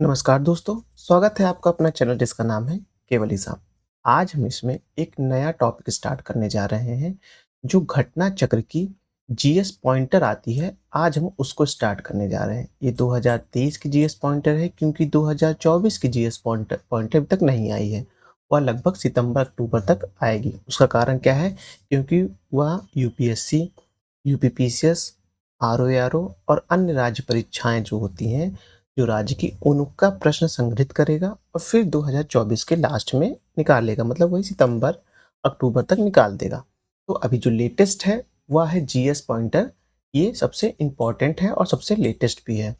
नमस्कार दोस्तों, स्वागत है आपका अपना चैनल जिसका नाम है केवल हिसाब। आज हम इसमें एक नया टॉपिक स्टार्ट करने जा रहे हैं, जो घटना चक्र की जीएस पॉइंटर आती है, आज हम उसको स्टार्ट करने जा रहे हैं। ये 2023 की जीएस पॉइंटर है क्योंकि 2024 की जीएस पॉइंटर पॉइंटर अभी तक नहीं आई है। वह लगभग सितंबर-अक्टूबर तक आएगी। उसका कारण क्या है? क्योंकि वह यूपीएससी, यूपीपीसीएस, आरओएआरओ और अन्य राज्य परीक्षाएँ जो होती हैं, जो राज्य की उनका प्रश्न संग्रहित करेगा और फिर 2024 के लास्ट में निकालेगा, मतलब वही सितंबर अक्टूबर तक निकाल देगा। तो अभी जो लेटेस्ट है वह है जीएस पॉइंटर। ये सबसे इम्पोर्टेंट है और सबसे लेटेस्ट भी है।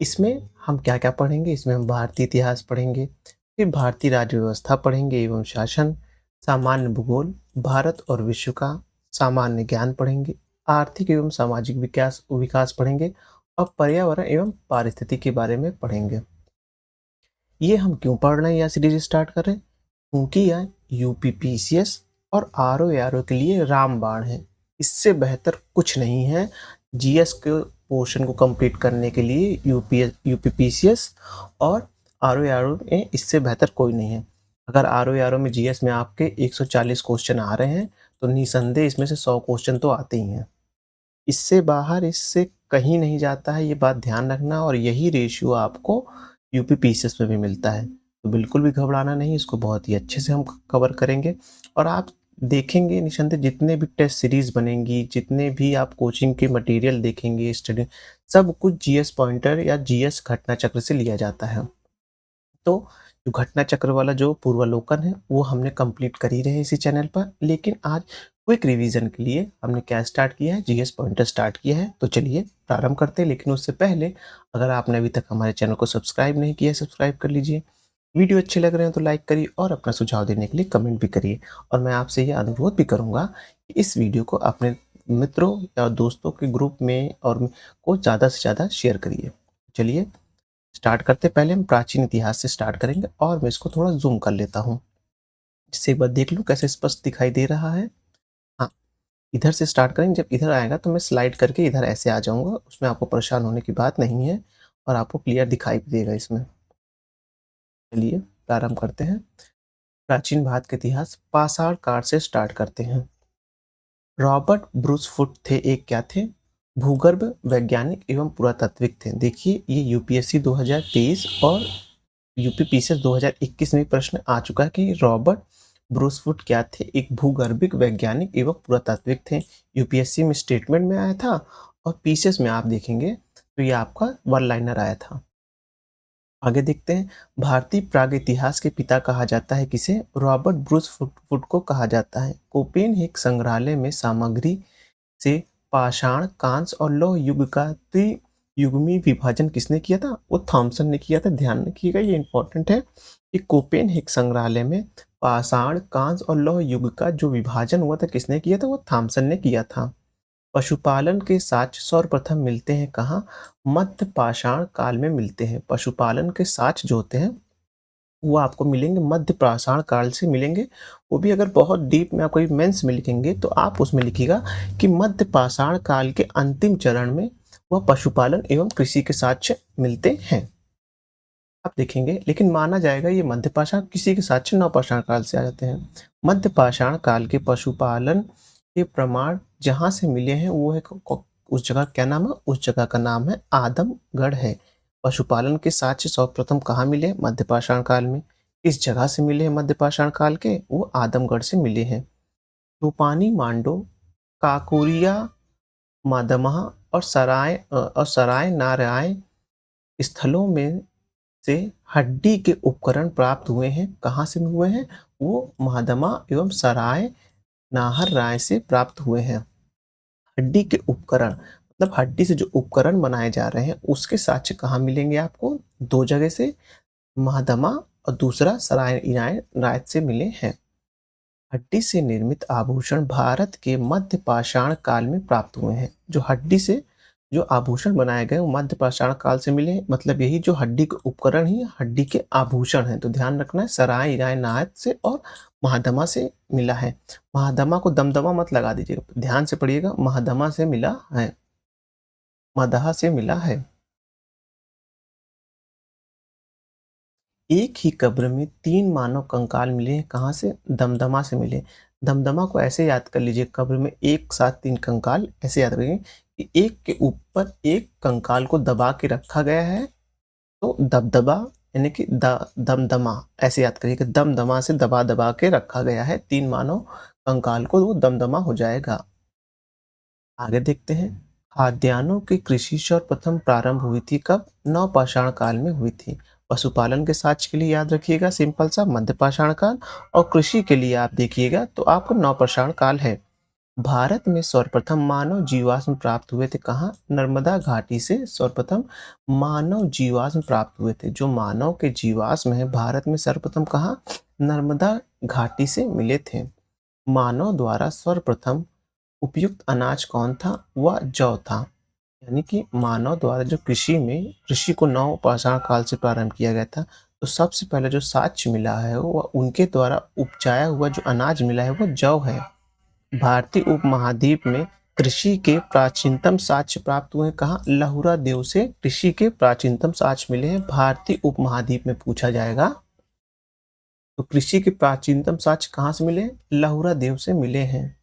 इसमें हम क्या-क्या पढ़ेंगे? इसमें हम भारतीय इतिहास पढ़ेंगे, फिर भारतीय राज्य व्यवस्था पढ़ेंगे एवं शासन, सामान्य भूगोल, भारत और विश्व का सामान्य ज्ञान पढ़ेंगे, आर्थिक एवं सामाजिक विकास विकास पढ़ेंगे और पर्यावरण एवं पारिस्थितिकी के बारे में पढ़ेंगे। ये हम क्यों पढ़ रहे हैं या सीरीज स्टार्ट कर रहे हैं? क्योंकि यह यूपीपीसीएस और आरओएआरओ के लिए रामबाण है। इससे बेहतर कुछ नहीं है जीएस के पोर्शन को कंप्लीट करने के लिए। यूपीपीसीएस और आरओएआरओ में इससे बेहतर कोई नहीं है। अगर आरओएआरओ में जीएस में आपके 140 क्वेश्चन आ रहे हैं, तो निसंदेह इसमें से 100 क्वेश्चन तो आते ही हैं। इससे बाहर इससे कहीं नहीं जाता है, ये बात ध्यान रखना। और यही रेशियो आपको यूपी पीसीएस में भी मिलता है। तो बिल्कुल भी घबराना नहीं, इसको बहुत ही अच्छे से हम कवर करेंगे। और आप देखेंगे निसंदेह जितने भी टेस्ट सीरीज बनेंगी, जितने भी आप कोचिंग के मटेरियल देखेंगे, स्टडी, सब कुछ जीएस पॉइंटर या जीएस घटना चक्र से लिया जाता है। तो जो घटना चक्र वाला जो पूर्वावलोकन है वो हमने कंप्लीट कर ही रहे हैं इसी चैनल पर। लेकिन आज क्विक रिवीजन के लिए हमने क्या स्टार्ट किया है? जीएस पॉइंटर स्टार्ट किया है। तो चलिए प्रारंभ करते हैं। लेकिन उससे पहले अगर आपने अभी तक हमारे चैनल को सब्सक्राइब नहीं किया है, सब्सक्राइब कर लीजिए। वीडियो अच्छे लग रहे हैं तो लाइक करिए और अपना सुझाव देने के लिए कमेंट भी करिए। और मैं आपसे ये अनुरोध भी करूँगा कि इस वीडियो को अपने मित्रों या दोस्तों के ग्रुप में और को ज़्यादा से ज़्यादा शेयर करिए। चलिए स्टार्ट करते, पहले हम प्राचीन इतिहास से स्टार्ट करेंगे और मैं इसको थोड़ा ज़ूम कर लेता हूँ, जिससे एक बार देख लूँ कैसे स्पष्ट दिखाई दे रहा है। हाँ, इधर से स्टार्ट करेंगे। जब इधर आएगा तो मैं स्लाइड करके इधर ऐसे आ जाऊँगा, उसमें आपको परेशान होने की बात नहीं है और आपको क्लियर दिखाई भी देगा इसमें। चलिए प्रारंभ करते हैं। प्राचीन भारत का इतिहास पाषाण काल से स्टार्ट करते हैं। रॉबर्ट ब्रूस फुट थे, एक क्या थे? भूगर्भ वैज्ञानिक एवं पुरातात्विक थे। देखिए ये यूपीएससी 2023 और यूपीपीसीएस 2021 में प्रश्न आ चुका है कि रॉबर्ट ब्रूसफुट क्या थे? एक भूगर्भिक वैज्ञानिक एवं पुरातात्विक थे। यूपीएससी में स्टेटमेंट में आया था और पीसीएस में आप देखेंगे तो ये आपका वन लाइनर आया था। आगे देखते हैं। भारतीय प्राग इतिहास के पिता कहा जाता है किसे? रॉबर्ट ब्रूस फुट को कहा जाता है। कोपेनहेग संग्रहालय में सामग्री से पाषाण, कांस्य और लौह युग का त्रियुगमी विभाजन किसने किया था? वो थॉमसन ने किया था। ध्यान रखिएगा, ये इंपॉर्टेंट है कि कोपेनहेग संग्रहालय में पाषाण, कांस्य और लौह युग का जो विभाजन हुआ था किसने किया था? वो थॉमसन ने किया था। पशुपालन के साक्ष्य सर्वप्रथम मिलते हैं कहाँ? मध्य पाषाण काल में मिलते हैं। पशुपालन के साक्ष्य जो होते हैं वो आपको मिलेंगे मध्य पाषाण काल से मिलेंगे। वो भी अगर बहुत डीप में आप कोई मेंस में लिखेंगे तो आप उसमें लिखिएगा कि मध्य पाषाण काल के अंतिम चरण में वह पशुपालन एवं कृषि के साक्ष्य मिलते हैं। आप देखेंगे, लेकिन माना जाएगा ये मध्य पाषाण, किसी के साक्ष्य नवपाषाण काल से आ जाते हैं। मध्य पाषाण काल के पशुपालन के प्रमाण जहाँ से मिले हैं वो है उस जगह क्या नाम है? उस जगह का नाम है आदमगढ़ है। पशुपालन के साक्ष्य सर्वप्रथम कहाँ मिले? मध्य पाषाण काल में। इस जगह से मिले हैं मध्य पाषाण काल के? वो आदमगढ़ से मिले हैं। रूपानी मांडो, काकोरिया, मादमहा और सराय नारायण स्थलों में से हड्डी के उपकरण प्राप्त हुए हैं। कहाँ से हुए हैं? वो महादमा एवं सराय नाहर राय से प्राप्त हुए हैं। हड्डी के उपकरण मतलब हड्डी से जो उपकरण बनाए जा रहे हैं उसके साक्ष्य कहाँ मिलेंगे आपको? दो जगह से, महादमा और दूसरा सराय राय से मिले हैं। हड्डी से निर्मित आभूषण भारत के मध्य पाषाण काल में प्राप्त हुए हैं। जो हड्डी से जो आभूषण बनाए गए वो मध्य पाषाण काल से मिले हैं। मतलब यही जो हड्डी के उपकरण ही हड्डी के आभूषण हैं। तो ध्यान रखना है, सराय ईराय नायत से और महादमा से मिला है। महादमा को दमदमा मत लगा दीजिएगा, ध्यान से पढ़िएगा। महादमा से मिला है, मदहा से मिला है। एक ही कब्र में 3 मानव कंकाल मिले हैं, कहाँ से? दमदमा से मिले। दमदमा को ऐसे याद कर लीजिए, कब्र में एक साथ 3 कंकाल ऐसे याद रखेंगे कि एक के ऊपर एक कंकाल को दबा के रखा गया है, तो दबदबा यानी कि दमदमा ऐसे याद करिए कि दमदमा से दबा-दबा के रखा गया है 3 मानव कंकाल को, वो दमदमा हो जाएगा। आगे देखते हैं, खाद्यान्नों की कृषि सर्वप्रथम प्रारंभ हुई थी कब? नवपाषाण काल में हुई थी। पशुपालन के साक्ष्य के लिए याद रखिएगा सिंपल सा मध्यपाषाण काल, और कृषि के लिए आप देखिएगा तो आपको नवपाषाण काल है। भारत में सर्वप्रथम मानव जीवाश्म प्राप्त हुए थे कहाँ? नर्मदा घाटी से सर्वप्रथम मानव जीवाश्म प्राप्त हुए थे। जो मानव के जीवाश्म है भारत में सर्वप्रथम कहाँ? नर्मदा घाटी से मिले थे। मानव द्वारा सर्वप्रथम उपयुक्त अनाज कौन था? वह जौ था। यानी कि मानव द्वारा जो कृषि को नवपाषाण काल से प्रारंभ किया गया था, तो सबसे पहले जो साक्ष्य मिला है वह उनके द्वारा उपजाया हुआ जो अनाज मिला है वो जौ है। भारतीय उपमहाद्वीप में कृषि के प्राचीनतम साक्ष्य प्राप्त हुए हैं कहाँ? लहुरा देव से कृषि के प्राचीनतम साक्ष्य मिले हैं भारतीय उपमहाद्वीप में। पूछा जाएगा तो कृषि के प्राचीनतम साक्ष्य कहाँ से मिले हैं? लहुरा देव से मिले हैं।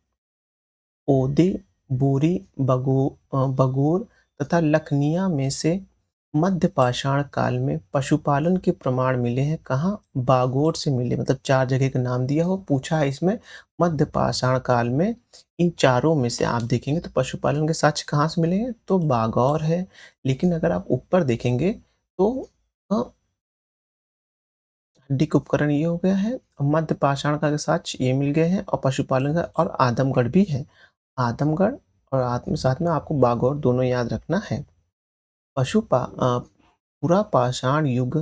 ओदे, बोरी, बगोर तथा लखनिया में से मध्यपाषाण काल में पशुपालन के प्रमाण मिले हैं कहाँ? बागोर से मिले, मतलब 4 जगह का नाम दिया हो, पूछा है इसमें मध्यपाषाण काल में इन चारों में से आप देखेंगे तो पशुपालन के साक्ष्य कहाँ से मिलेंगे? तो बागौर है। लेकिन अगर आप ऊपर देखेंगे तो अ, हड्डी के उपकरण ये हो गया है, मध्यपाषाण का साक्ष्य ये मिल गए हैं, और पशुपालन का और आदमगढ़ भी है। आदमगढ़ और साथ में आपको बागौर दोनों याद रखना है। पुरापाषाण युग,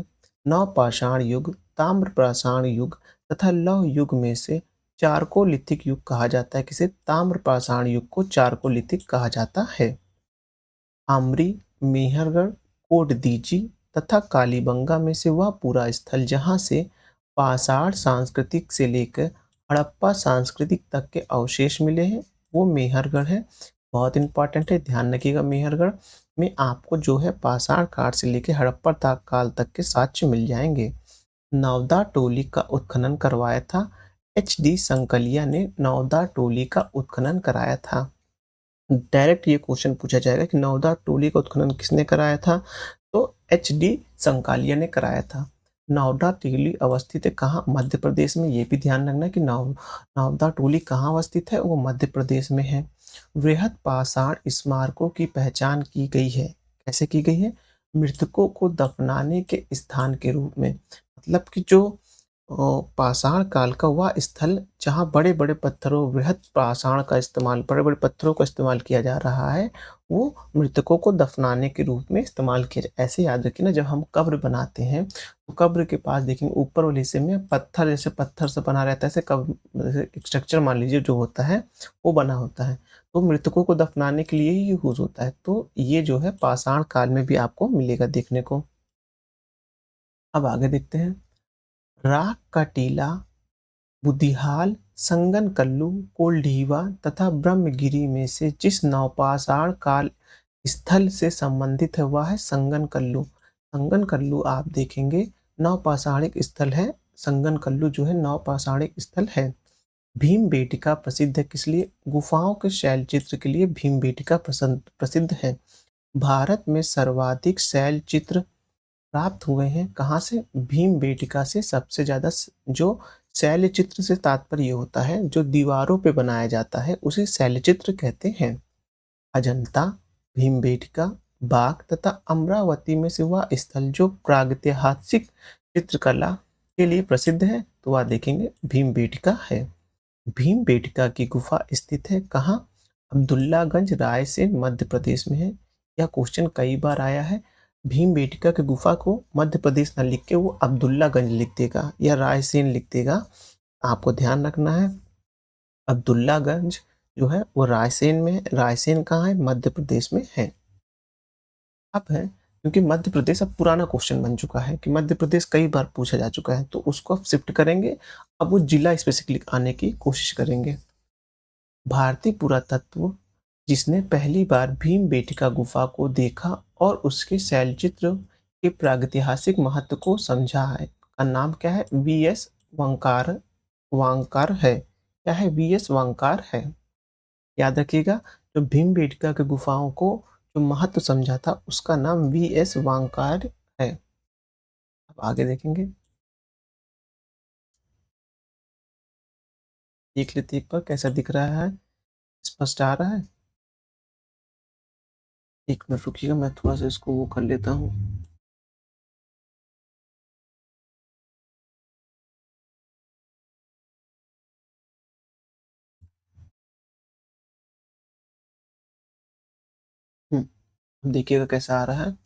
नवपाषाण युग, ताम्रपाषाण युग तथा लौह युग में से चारकोलिथिक युग कहा जाता है। किसे? ताम्रपाषाण युग को चारकोलिथिक कहा जाता है। आमरी, मेहरगढ़, कोटदीजी तथा कालीबंगा में से वह पूरा स्थल जहाँ से पाषाण सांस्कृतिक से लेकर हड़प्पा सांस्कृतिक तक के अवशेष मिले हैं, वो मेहरगढ़ है। बहुत इंपॉर्टेंट है, ध्यान रखिएगा। मेहरगढ़ में आपको जो है पाषाण काल से लेकर हड़प्पा काल तक के साक्ष्य मिल जाएंगे। नवदा टोली का उत्खनन करवाया था एच.डी. संकलिया ने। नवदा टोली का उत्खनन कराया था। डायरेक्ट ये क्वेश्चन पूछा जाएगा कि नवदा टोली का उत्खनन किसने कराया था? तो एच.डी. संकालिया ने कराया था। नवदा टोली अवस्थित है कहाँ? मध्य प्रदेश में। ये भी ध्यान रखना कि नवदा टोली कहाँ अवस्थित है? वो मध्य प्रदेश में है। वृहद पाषाण स्मारकों की पहचान की गई है। कैसे की गई है? मृतकों को दफनाने के स्थान के रूप में। मतलब कि जो पाषाण काल का वह स्थल जहाँ बड़े-बड़े पत्थरों, बृहद पाषाण का इस्तेमाल, बड़े-बड़े पत्थरों का इस्तेमाल किया जा रहा है, वो मृतकों को दफनाने के रूप में इस्तेमाल किया जाए। ऐसे याद रखिए ना, जब हम कब्र बनाते हैं, तो कब्र के पास देखेंगे ऊपर वाले हिस्से में पत्थर, जैसे पत्थर से बना रहता है, ऐसे जैसे स्ट्रक्चर मान लीजिए जो होता है, वो बना होता है। तो मृतकों को दफनाने के लिए ही यूज़ होता है। तो ये जो है पाषाण काल में भी आपको मिलेगा देखने को। अब आगे देखते हैं। राख का टीला, बुदिहाल, संगनकल्लू, कोल्डीवा तथा ब्रह्मगिरी में से जिस नवपाषाण काल स्थल से संबंधित है वह है संगनकल्लू। संगनकल्लू आप देखेंगे नवपाषाणिक स्थल है। संगनकल्लू जो है नवपाषाणिक स्थल है। भीमबेटका प्रसिद्ध है किस लिए? गुफाओं के शैल चित्र के लिए भीमबेटका प्रसिद्ध है। भारत में सर्वाधिक शैल चित्र प्राप्त हुए हैं कहाँ से? भीमबेटका से सबसे ज़्यादा। जो शैलचित्र से तात्पर्य होता है जो दीवारों पे बनाया जाता है उसे शैलचित्र कहते हैं। अजंता, भीमबेटका, बाग तथा अमरावती में से वह स्थल जो प्रागैतिहासिक चित्रकला के लिए प्रसिद्ध है, तो वह देखेंगे भीमबेटका है। भीमबेटका की गुफा स्थित है कहाँ? अब्दुल्लागंज, रायसेन, मध्य प्रदेश में है। यह क्वेश्चन कई बार आया है। भीमबेटका की गुफा को मध्य प्रदेश ना लिख के वो अब्दुल्लागंज लिख देगा या रायसेन लिख देगा। आपको ध्यान रखना है, अब्दुल्लागंज जो है वो रायसेन में है। रायसेन कहाँ है? मध्य प्रदेश में है। अब है, क्योंकि मध्य प्रदेश अब पुराना क्वेश्चन बन चुका है कि मध्य प्रदेश कई बार पूछा जा चुका है, तो उसको अब शिफ्ट करेंगे। अब वो जिला स्पेसिफिकली आने की कोशिश करेंगे। भारतीय पुरातत्व जिसने पहली बार भीमबेटका गुफा को देखा और उसके शैलचित्र के प्रागैतिहासिक महत्व को समझा है, का नाम क्या है? वीएस वांकार वांकार है। क्या है? वीएस वांकार है। याद रखिएगा, जो भीमबेटका की गुफाओं को जो महत्व समझा था उसका नाम वीएस वांकार है। अब आगे देखेंगे, देख लेते एक बार कैसा दिख रहा है, स्पष्ट आ रहा है। एक मिनट रुकिएगा, मैं थोड़ा सा इसको वो कर लेता हूँ। देखिएगा कैसा आ रहा है।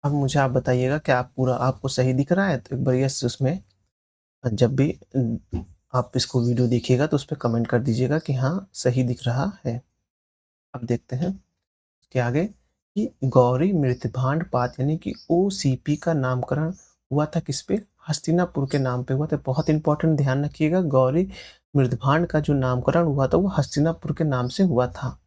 अब मुझे आप बताइएगा कि आप पूरा आपको सही दिख रहा है? तो एक बार यस उसमें जब भी आप इसको वीडियो देखिएगा तो उसपे कमेंट कर दीजिएगा कि हाँ, सही दिख रहा है। अब देखते हैं इसके आगे कि गौरी मृतभांड पाठ यानी कि ओसीपी का नामकरण हुआ था किस पे? हस्तिनापुर के नाम पे हुआ था। बहुत इंपॉर्टेंट, ध्यान रखिएगा, गौरी मृतभांड का जो नामकरण हुआ था वो हस्तिनापुर के नाम से हुआ था।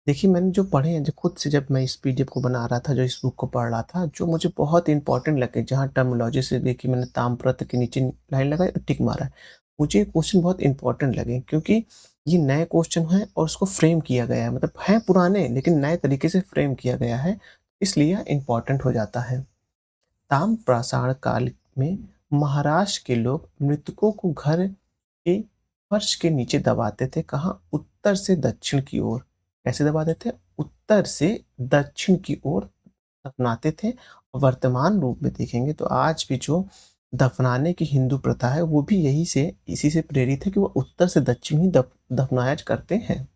देखिए, मैंने जो पढ़े हैं, जो खुद से जब मैं इस पीडीएफ को बना रहा था, जो इस बुक को पढ़ रहा था, जो मुझे बहुत इंपॉर्टेंट लगे, जहाँ टर्मिनोलॉजी से देखिए मैंने ताम्रपत्र के नीचे लाइन लगाई और टिक मारा है। मुझे ये क्वेश्चन बहुत इंपॉर्टेंट लगे क्योंकि ये नए क्वेश्चन हैं और उसको फ्रेम किया गया है, मतलब हैं पुराने लेकिन नए तरीके से फ्रेम किया गया है, इसलिए यह इंपॉर्टेंट हो जाता है। ताम्रपाषाण काल में महाराष्ट्र के लोग मृतकों को घर के फर्श के नीचे दबाते थे। कहाँ? उत्तर से दक्षिण की ओर। कैसे दबाते थे? उत्तर से दक्षिण की ओर दफनाते थे। वर्तमान रूप में देखेंगे तो आज भी जो दफनाने की हिंदू प्रथा है वो भी यही से इसी से प्रेरित है कि वो उत्तर से दक्षिण ही दफनाया करते हैं।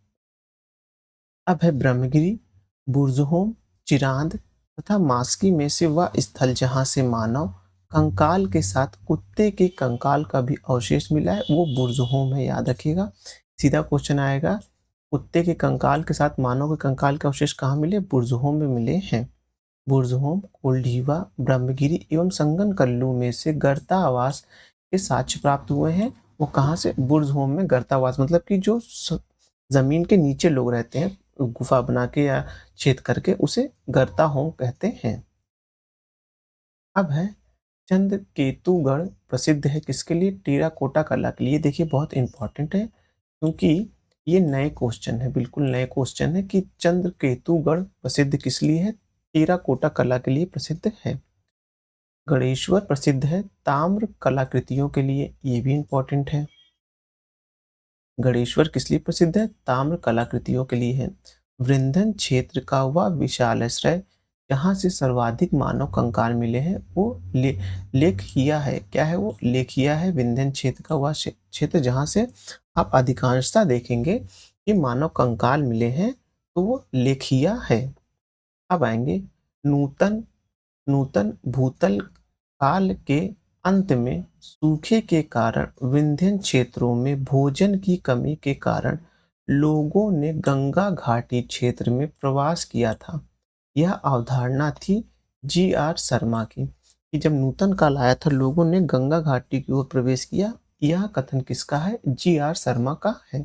अब है ब्रह्मगिरी, बुर्ज़होम, चिरांद तथा मास्की में से वह स्थल जहाँ से मानव कंकाल के साथ कुत्ते के कंकाल का भी अवशेष मिला है, वो बुर्ज़होम है। याद रखिएगा, सीधा क्वेश्चन आएगा, कुत्ते के कंकाल के साथ मानव के कंकाल के अवशेष कहाँ मिले? बुर्ज़होम में मिले हैं। बुर्ज़होम, कोल्डीवा, ब्रह्मगिरी एवं संगनकल्लू में से गर्तावास के साक्ष्य प्राप्त हुए हैं। वो कहाँ से? बुर्ज़होम में गर्तावास, मतलब कि जो जमीन के नीचे लोग रहते हैं, गुफा बना के या छेद करके, उसे गर्ता होम कहते हैं। अब है चंद्रकेतुगढ़, प्रसिद्ध है किसके लिए? टेराकोटा कला के लिए। देखिए बहुत इंपॉर्टेंट है क्योंकि ये नए क्वेश्चन है, बिल्कुल नए क्वेश्चन है कि चंद्रकेतुगढ़ प्रसिद्ध किस लिए है? टेराकोटा कला के लिए प्रसिद्ध है। गणेश्वर प्रसिद्ध है ताम्र कलाकृतियों के लिए, ये भी इंपॉर्टेंट है। गणेश्वर किस लिए प्रसिद्ध है? ताम्र कलाकृतियों के लिए है। वृंदन क्षेत्र का वह विशालाश्रय जहाँ से सर्वाधिक मानव कंकाल मिले हैं वो लेखिया है। क्या है वो? लेखिया है। विंध्यन क्षेत्र का वह क्षेत्र जहाँ से आप अधिकांशता देखेंगे कि मानव कंकाल मिले हैं, तो वो लेखिया है। अब आएंगे नूतन नूतन भूतल काल के अंत में सूखे के कारण विंध्यन क्षेत्रों में भोजन की कमी के कारण लोगों ने गंगा घाटी क्षेत्र में प्रवास किया था। यह अवधारणा थी जी आर शर्मा की कि जब नूतन काल आया था लोगों ने गंगा घाटी की ओर प्रवेश किया। यह कथन किसका है? जी आर शर्मा का है।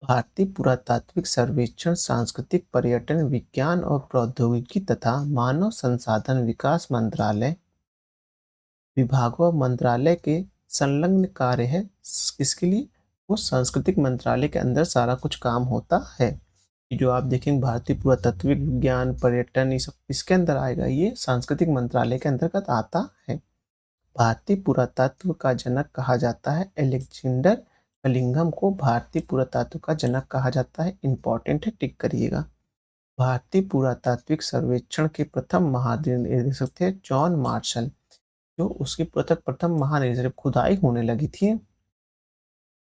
भारतीय पुरातात्विक सर्वेक्षण सांस्कृतिक पर्यटन विज्ञान और प्रौद्योगिकी तथा मानव संसाधन विकास मंत्रालय विभागों और मंत्रालय के संलग्न कार्य है। इसके लिए वो सांस्कृतिक मंत्रालय के अंदर सारा कुछ काम होता है। ये जो आप देखेंगे भारतीय पुरातात्विक विज्ञान पर्यटन, ये सब इसके अंदर आएगा, ये सांस्कृतिक मंत्रालय के अंतर्गत आता है। भारतीय पुरातत्व का जनक कहा जाता है अलेक्जेंडर कलिंगम को। भारतीय पुरातत्व का जनक कहा जाता है, इंपॉर्टेंट है, टिक करिएगा। भारतीय पुरातात्विक सर्वेक्षण के प्रथम महानिदेशक थे जॉन मार्शल। जो उसकी प्रथम महानिदेशक, जब खुदाई होने लगी थी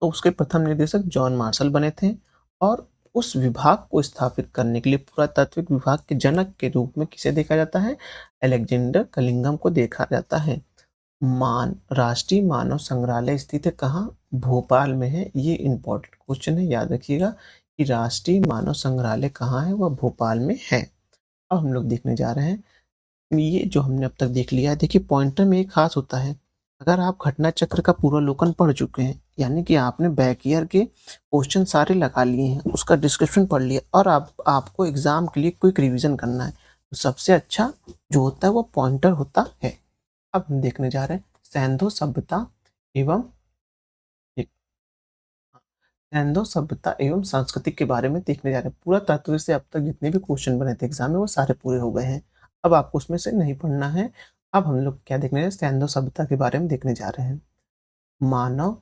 तो उसके प्रथम निदेशक जॉन मार्शल बने थे। और उस विभाग को स्थापित करने के लिए पुरातात्विक विभाग के जनक के रूप में किसे देखा जाता है? अलेक्जेंडर कलिंगम को देखा जाता है। राष्ट्रीय मानव संग्रहालय स्थित है कहाँ? भोपाल में है। ये इंपॉर्टेंट क्वेश्चन है, याद रखिएगा कि राष्ट्रीय मानव संग्रहालय कहाँ है? वह भोपाल में है। अब हम लोग देखने जा रहे हैं, ये जो हमने अब तक देख लिया है, देखिए पॉइंटर में एक खास होता है अगर आप घटना चक्र का पूर्वावलोकन पढ़ चुके हैं, यानी कि आपने बैक ईयर के क्वेश्चन सारे लगा लिए हैं, उसका डिस्क्रिप्शन पढ़ लिया और आपको एग्ज़ाम के लिए क्विक रिवीजन करना है, तो सबसे अच्छा जो होता है वो पॉइंटर होता है। अब हम देखने जा रहे हैं सैंधो सभ्यता एवं सैंधो सभ्यता एवं संस्कृति के बारे में देखने जा रहे हैं। पूरा तत्व से अब तक जितने भी क्वेश्चन बने थे एग्जाम में वो सारे पूरे हो गए हैं। अब आपको उसमें से नहीं पढ़ना है। अब हम लोग क्या देखने जा रहे हैं, सैंधो सभ्यता के बारे में देखने जा रहे हैं। मानव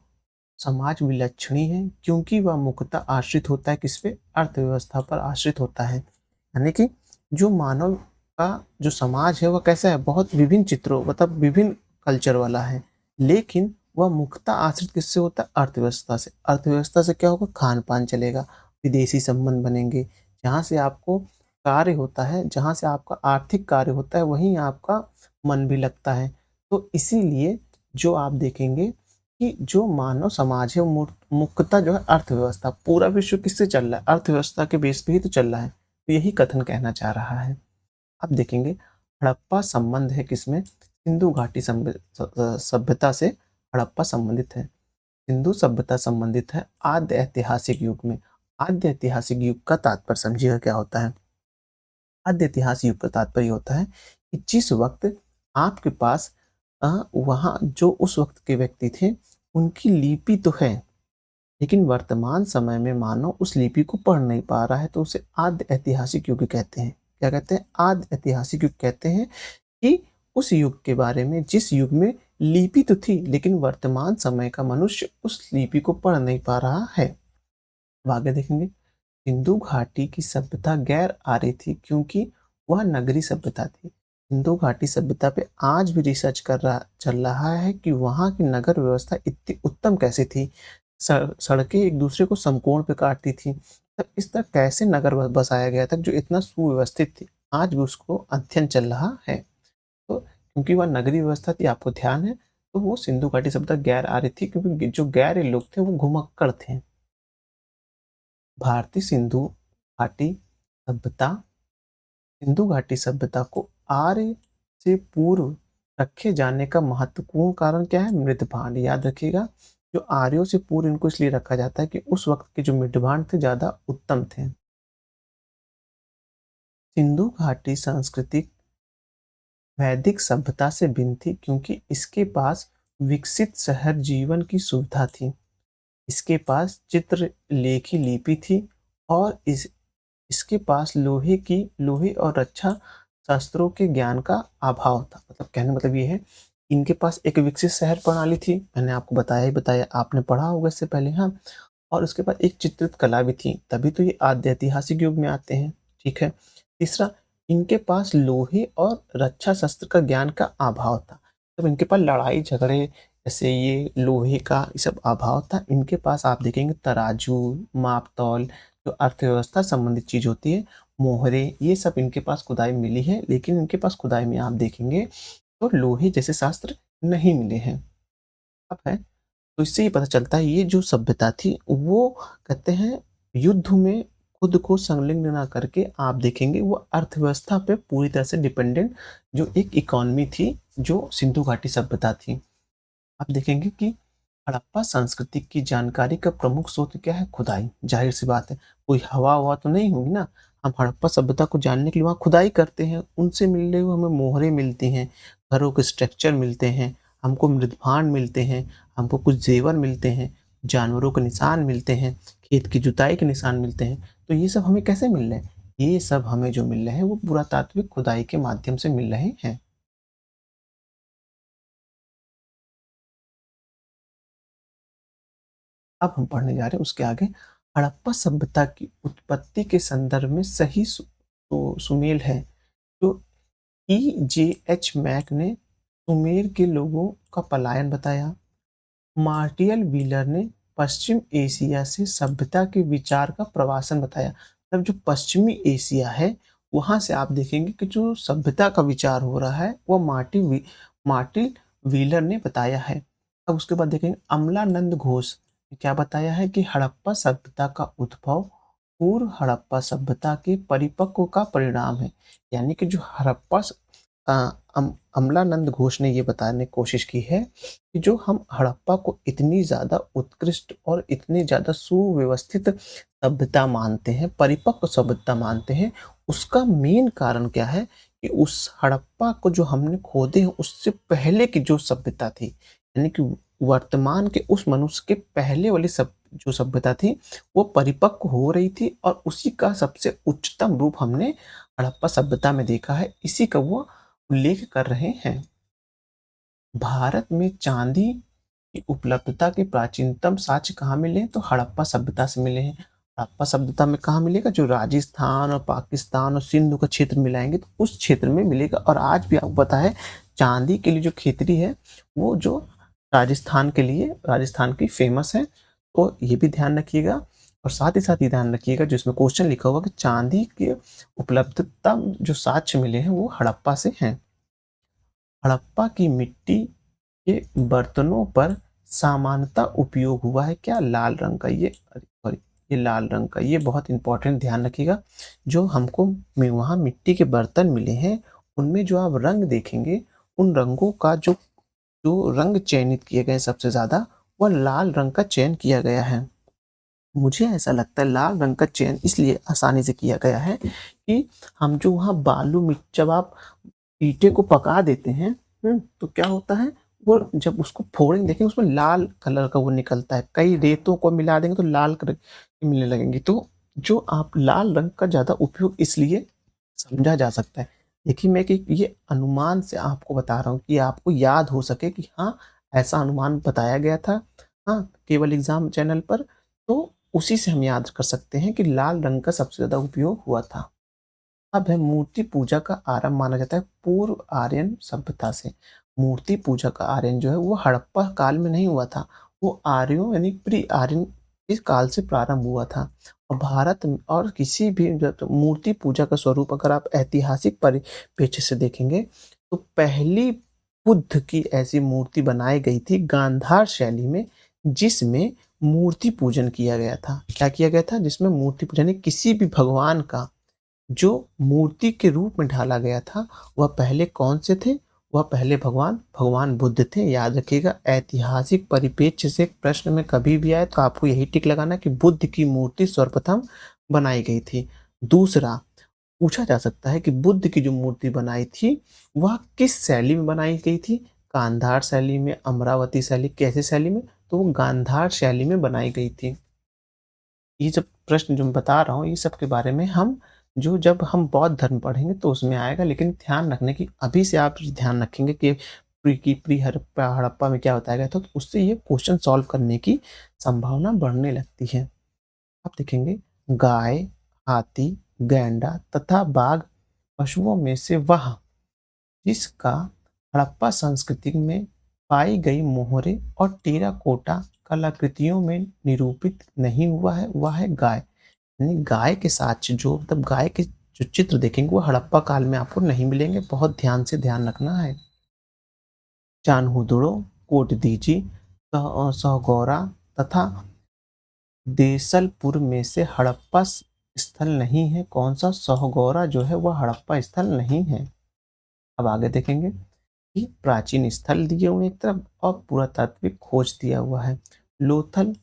समाज विलक्षणी है क्योंकि वह मुख्यतः आश्रित होता है किस पे? अर्थव्यवस्था पर आश्रित होता है। यानी कि जो मानव का जो समाज है वह कैसा है? बहुत विभिन्न चित्रों मतलब विभिन्न कल्चर वाला है। लेकिन वह मुख्यतः आश्रित किससे होता है? अर्थव्यवस्था से। अर्थव्यवस्था से क्या होगा? खान-पान चलेगा, विदेशी संबंध बनेंगे। जहाँ से आपको कार्य होता है, जहाँ से आपका आर्थिक कार्य होता है, वहीं आपका मन भी लगता है। तो इसीलिए जो आप देखेंगे कि जो मानव समाज है वो मुख्यतः जो है अर्थव्यवस्था, पूरा विश्व किससे चल रहा है? अर्थव्यवस्था के बेस पे ही तो चल रहा है। तो यही कथन कहना चाह रहा है। अब देखेंगे हड़प्पा संबंध है किसमें? सिंधु घाटी सभ्यता से हड़प्पा संबंधित है। सिंधु सभ्यता संबंधित है आद्य ऐतिहासिक युग में। आद्य ऐतिहासिक युग का तात्पर्य समझिएगा क्या होता है? आद्य ऐतिहासिक युग का तात्पर्य होता है कि जिस वक्त आपके पास वहाँ जो उस वक्त के व्यक्ति थे उनकी लिपि तो है, लेकिन वर्तमान समय में मानव उस लिपि को पढ़ नहीं पा रहा है, तो उसे आद्य ऐतिहासिक युग कहते हैं। क्या कहते हैं? आद्य ऐतिहासिक युग कहते हैं कि उस युग के बारे में जिस युग में लिपि तो थी, लेकिन वर्तमान समय का मनुष्य उस लिपि को पढ़ नहीं पा रहा है। अब आगे देखेंगे सिंधु घाटी की सभ्यता गैर आर्य थी क्योंकि वह नगरी सभ्यता थी। सिंधु घाटी सभ्यता पे आज भी रिसर्च चल रहा है कि वहाँ की नगर व्यवस्था इतनी उत्तम कैसे थी। सड़कें एक दूसरे को समकोण पे काटती थी। तब इस तरह कैसे नगर बसाया गया था जो इतना सुव्यवस्थित थी। आज भी उसको अध्ययन चल रहा है। तो क्योंकि वह नगरीय व्यवस्था थी, आपको ध्यान है, तो वो सिंधु घाटी सभ्यता गैर आर्य थी क्योंकि जो गैर लोग थे वो घुमक्कड़ थे। भारतीय घाटी सभ्यता सिंधु घाटी सभ्यता को आर्य से पूर्व रखे जाने का महत्वपूर्ण कारण क्या है? मृदभांड। याद रखिएगा, जो आर्यों से पूर्व इनको इसलिए रखा जाता है कि उस वक्त के जो मृदभांड थे ज्यादा उत्तम थे। सिंधु घाटी संस्कृति वैदिक सभ्यता से भिन्न थी क्योंकि इसके पास विकसित शहर जीवन की सुविधा थी। इसके पास चित्रलेखी लिपि थी और इसके पास लोहे और रक्षा शस्त्रों के ज्ञान का अभाव था। मतलब कहने का मतलब ये है, इनके पास एक विकसित शहर प्रणाली थी, मैंने आपको बताया ही बताया, आपने पढ़ा होगा इससे पहले, हाँ। और उसके बाद एक चित्रित कला भी थी, तभी तो ये आद्य ऐतिहासिक युग में आते हैं। ठीक है। तीसरा, इनके पास लोहे और रक्षा शस्त्र का ज्ञान का अभाव था। तब इनके पास लड़ाई झगड़े जैसे ये लोहे का ये सब अभाव था। इनके पास आप देखेंगे तराजू, माप तौल, जो अर्थव्यवस्था संबंधित चीज होती है, मोहरे, ये सब इनके पास खुदाई मिली है, लेकिन इनके पास खुदाई में आप देखेंगे तो लोहे जैसे शास्त्र नहीं मिले हैं। अब है, तो इससे ये पता चलता है ये जो सभ्यता थी वो कहते हैं युद्ध में खुद को संलग्न ना करके आप देखेंगे वो अर्थव्यवस्था पे पूरी तरह से डिपेंडेंट जो एक इकोनॉमी थी, जो सिंधु घाटी सभ्यता थी। आप देखेंगे कि हड़प्पा संस्कृति की जानकारी का प्रमुख स्रोत क्या है? खुदाई। जाहिर सी बात है, कोई हवा तो नहीं हुई ना। हम हड़प्पा सभ्यता को जानने के लिए वहाँ खुदाई करते हैं, उनसे मिलने हुए हमें मोहरे मिलती हैं, घरों के स्ट्रक्चर मिलते हैं, हमको मृदभांड मिलते हैं, हमको कुछ जेवर मिलते हैं, जानवरों के निशान मिलते हैं, खेत की जुताई के निशान मिलते हैं। तो ये सब हमें कैसे मिल रहे हैं? ये सब हमें जो मिल रहे हैं वो पुरातात्विक खुदाई के माध्यम से मिल रहे हैं। अब हम पढ़ने जा रहे हैं उसके आगे, हड़प्पा सभ्यता की उत्पत्ति के संदर्भ में सही सुमेल है। तो EJH मैक ने सुमेर के लोगों का पलायन बताया। मार्टियल व्हीलर ने पश्चिम एशिया से सभ्यता के विचार का प्रवासन बताया। मतलब जो पश्चिमी एशिया है वहां से आप देखेंगे कि जो सभ्यता का विचार हो रहा है वो मार्टिल व्हीलर ने बताया है। अब उसके बाद देखेंगे अमलानंद घोष ने क्या बताया है कि हड़प्पा सभ्यता का उद्भव पूर्व हड़प्पा सभ्यता के परिपक्व का परिणाम है। यानी कि जो अ, अमलानंद घोष ने ये बताने की कोशिश की है कि जो हम हड़प्पा को इतनी ज़्यादा उत्कृष्ट और इतनी ज़्यादा सुव्यवस्थित सभ्यता मानते हैं, परिपक्व सभ्यता मानते हैं, उसका मेन कारण क्या है कि उस हड़प्पा को जो हमने खोदे हैं, उससे पहले की जो सभ्यता थी, यानी कि वर्तमान के उस मनुष्य के पहले वाली जो सभ्यता थी, वो परिपक्व हो रही थी और उसी का सबसे उच्चतम रूप हमने हड़प्पा सभ्यता में देखा है। इसी का वो उल्लेख कर रहे हैं। भारत में चांदी की उपलब्धता के प्राचीनतम साक्ष्य कहाँ मिले हैं? तो हड़प्पा सभ्यता से मिले हैं। हड़प्पा सभ्यता में कहाँ मिलेगा? जो राजस्थान और पाकिस्तान और सिंधु का क्षेत्र मिलाएँगे तो उस क्षेत्र में मिलेगा और आज भी आपको पता है चांदी के लिए जो खेती है वो जो राजस्थान के लिए राजस्थान की फ़ेमस है। तो ये भी ध्यान रखिएगा और साथ ही साथ ये ध्यान रखिएगा जो इसमें क्वेश्चन लिखा होगा कि चांदी की उपलब्धता जो साक्ष्य मिले हैं वो हड़प्पा से हैं। हड़प्पा की मिट्टी के बर्तनों पर सामान्यतः उपयोग हुआ है क्या? लाल रंग का। ये सॉरी, ये लाल रंग का। ये बहुत इंपॉर्टेंट ध्यान रखिएगा। जो हमको वहाँ मिट्टी के बर्तन मिले हैं, उनमें जो आप रंग देखेंगे, उन रंगों का जो जो रंग चयनित किए गए सबसे ज़्यादा, वह लाल रंग का चयन किया गया है। मुझे ऐसा लगता है लाल रंग का चयन इसलिए आसानी से किया गया है कि हम जो वहाँ बालू मिट जब आप ईंटे को पका देते हैं, तो क्या होता है, वो जब उसको फोड़ेंगे देखेंगे उसमें लाल कलर का वो निकलता है। कई रेतों को मिला देंगे तो लाल कलर की मिलने लगेंगी। तो जो आप लाल रंग का ज़्यादा उपयोग इसलिए समझा जा सकता है। देखिए मैं कि ये अनुमान से आपको बता रहा हूँ कि आपको याद हो सके कि हाँ, ऐसा अनुमान बताया गया था, हाँ, केवल एग्ज़ाम चैनल पर, तो उसी से हम याद कर सकते हैं कि लाल रंग का सबसे ज़्यादा उपयोग हुआ था। अब है मूर्ति पूजा का आरंभ माना जाता है पूर्व आर्यन सभ्यता से। मूर्ति पूजा का आर्यन जो है वो हड़प्पा काल में नहीं हुआ था। वो आर्यों यानी प्री आर्यन इस काल से प्रारंभ हुआ था। और भारत में और किसी भी तो मूर्ति पूजा का स्वरूप अगर आप ऐतिहासिक परिप्रेक्ष्य से देखेंगे तो पहली बुद्ध की ऐसी मूर्ति बनाई गई थी गांधार शैली में, जिसमें मूर्ति पूजन किया गया था। क्या किया गया था? जिसमें मूर्ति पूजन यानी किसी भी भगवान का जो मूर्ति के रूप में ढाला गया था, वह पहले कौन से थे? वह पहले भगवान बुद्ध थे। याद रखिएगा ऐतिहासिक परिप्रेक्ष्य से प्रश्न में कभी भी आए तो आपको यही टिक लगाना कि बुद्ध की मूर्ति सर्वप्रथम बनाई गई थी। दूसरा, पूछा जा सकता है कि बुद्ध की जो मूर्ति बनाई थी, वह किस शैली में बनाई गई थी? गांधार शैली में, अमरावती शैली, कैसे शैली में? तो वो गांधार शैली में बनाई गई थी। ये जब प्रश्न जो मैं बता रहा हूँ, ये सब के बारे में हम जो जब हम बौद्ध धर्म पढ़ेंगे तो उसमें आएगा, लेकिन ध्यान रखने की अभी से आप ध्यान रखेंगे कि प्री हड़प्पा हड़प्पा में क्या बताया गया था, तो उससे ये क्वेश्चन सॉल्व करने की संभावना बढ़ने लगती है। आप देखेंगे गाय, हाथी, गैंडा तथा बाघ पशुओं में से वह जिसका हड़प्पा संस्कृति में पाई गई मोहरें और टेराकोटा कलाकृतियों में निरूपित नहीं हुआ है, वह है गाय। यानी गाय के साथ जो मतलब गाय के जो चित्र देखेंगे वो हड़प्पा काल में आपको नहीं मिलेंगे। बहुत ध्यान से ध्यान रखना है। चान्होदुड़ो, कोटदीजी, सहगौरा तथा देसलपुर में से हड़प्पा स्थल नहीं है। कौन सा? सहगौरा जो है वह हड़प्पा स्थल नहीं है। अब आगे देखेंगे कि प्राचीन स्थल दिए हुए हैं एक तरफ और पुरातात्विक खोज दिया हुआ है। लोथल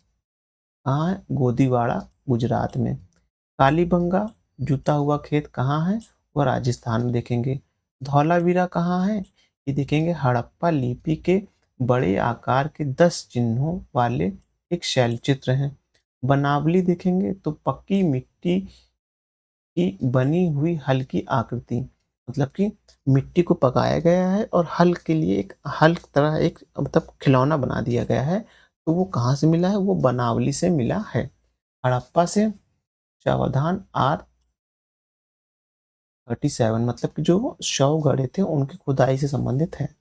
कहाँ है? गोदीवाड़ा गुजरात में। कालीबंगा जुता हुआ खेत कहाँ है? वह राजस्थान में देखेंगे। धौलावीरा कहाँ है? ये देखेंगे हड़प्पा लिपि के बड़े आकार के 10 चिन्हों वाले एक शैलचित्र हैं। बनावली देखेंगे तो पक्की मिट्टी की बनी हुई हल्की आकृति, मतलब कि मिट्टी को पकाया गया है और हल के लिए एक हल की तरह एक मतलब खिलौना बना दिया गया है। तो वो कहाँ से मिला है? वो बनावली से मिला है। हड़प्पा से सावधान R37 मतलब कि जो शव गड़े थे उनकी खुदाई से संबंधित है।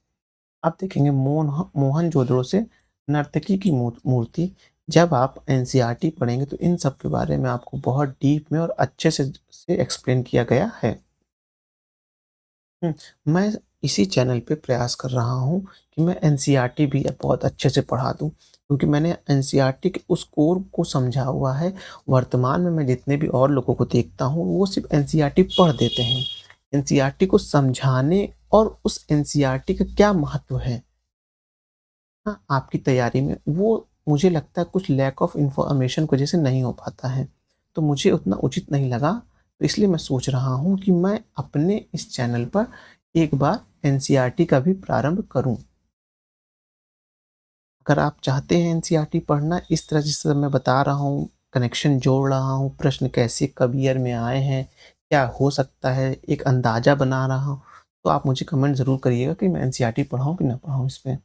आप देखेंगे मोहनजोदड़ो से नर्तकी की मूर्ति। जब आप एनसीईआरटी पढ़ेंगे तो इन सब के बारे में आपको बहुत डीप में और अच्छे से एक्सप्लेन किया गया है। मैं इसी चैनल पे प्रयास कर रहा हूँ कि मैं एनसीईआरटी भी बहुत अच्छे से पढ़ा दूँ, क्योंकि मैंने एनसीईआरटी के उस कोर को समझा हुआ है। वर्तमान में मैं जितने भी और लोगों को देखता हूँ, वो सिर्फ़ एनसीईआरटी पढ़ देते हैं, एनसीईआरटी को समझाने और उस एनसीईआरटी का क्या महत्व है, हाँ, आपकी तैयारी में, वो मुझे लगता है कुछ लैक ऑफ इन्फॉर्मेशन की वजह से नहीं हो पाता है। तो मुझे उतना उचित नहीं लगा, तो इसलिए मैं सोच रहा हूँ कि मैं अपने इस चैनल पर एक बार एनसीईआरटी का भी प्रारंभ करूँ। अगर आप चाहते हैं एनसीईआरटी पढ़ना इस तरह जिस मैं बता रहा हूँ, कनेक्शन जोड़ रहा हूँ, प्रश्न कैसे कब ईयर में आए हैं, क्या हो सकता है, एक अंदाज़ा बना रहा हूँ, तो आप मुझे कमेंट ज़रूर करिएगा कि मैं एनसीईआरटी पढ़ाऊँ कि ना पढ़ाऊँ इसमें।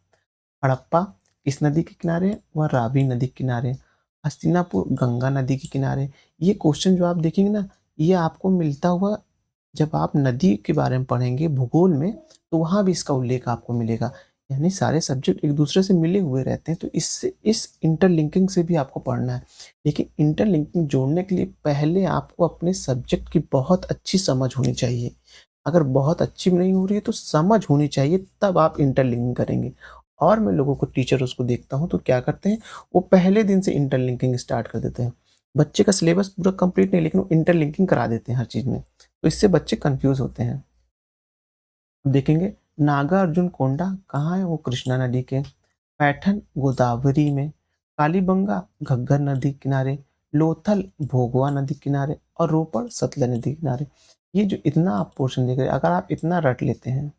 हड़प्पा किस नदी के किनारे है? वह रावी नदी के किनारे। हस्तिनापुर गंगा नदी के किनारे। ये क्वेश्चन जो आप देखेंगे ना, ये आपको मिलता हुआ जब आप नदी के बारे में पढ़ेंगे भूगोल में, तो वहाँ भी इसका उल्लेख आपको मिलेगा। यानी सारे सब्जेक्ट एक दूसरे से मिले हुए रहते हैं, तो इससे इस इंटरलिंकिंग से भी आपको पढ़ना है। लेकिन इंटरलिंकिंग जोड़ने के लिए पहले आपको अपने सब्जेक्ट की बहुत अच्छी समझ होनी चाहिए। अगर बहुत अच्छी नहीं हो रही है, तो समझ होनी चाहिए, तब आप इंटरलिंकिंग करेंगे। और मैं लोगों को टीचर्स को देखता हूँ तो क्या करते हैं, वो पहले दिन से इंटरलिंकिंग स्टार्ट कर देते हैं। बच्चे का सिलेबस पूरा कंप्लीट नहीं, लेकिन वो इंटरलिंकिंग करा देते हैं हर चीज़ में। तो इससे बच्चे कन्फ्यूज़ होते हैं। अब देखेंगे नागार्जुन कोंडा कहाँ है, वो कृष्णा नदी के, पैठन गोदावरी में, कालीबंगा घग्गर नदी किनारे, लोथल भोगवा नदी किनारे और रोपड़ सतलज नदी किनारे। ये जो इतना आप पोर्शन देख रहे हैं, अगर आप इतना रट लेते हैं,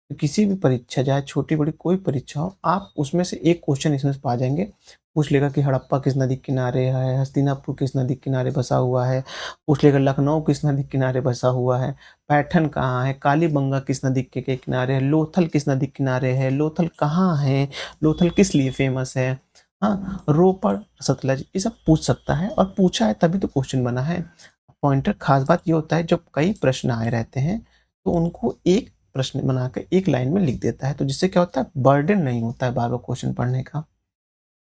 तो किसी भी परीक्षा चाहे छोटी-बड़ी कोई परीक्षा हो, आप उसमें से एक क्वेश्चन इसमें से पा जाएँगे। पूछ लेगा कि हड़प्पा किस नदी के किनारे है, हस्तिनापुर किस नदी के किनारे बसा हुआ है, पूछ लेगा लखनऊ किस नदी के किनारे बसा हुआ है, पैठन कहाँ है, कालीबंगा किस नदी के किनारे है, लोथल किस नदी के किनारे है, लोथल कहाँ है, लोथल किस लिए फ़ेमस है। हाँ, रोपड़, सतलज ये सब पूछ सकता है और पूछा है तभी तो क्वेश्चन बना है। पॉइंटर ख़ास बात ये होता है जब कई प्रश्न आए रहते हैं, तो उनको एक प्रश्न बना के एक लाइन में लिख देता है, तो जिससे क्या होता है बर्डन नहीं होता है बार-बार क्वेश्चन पढ़ने का।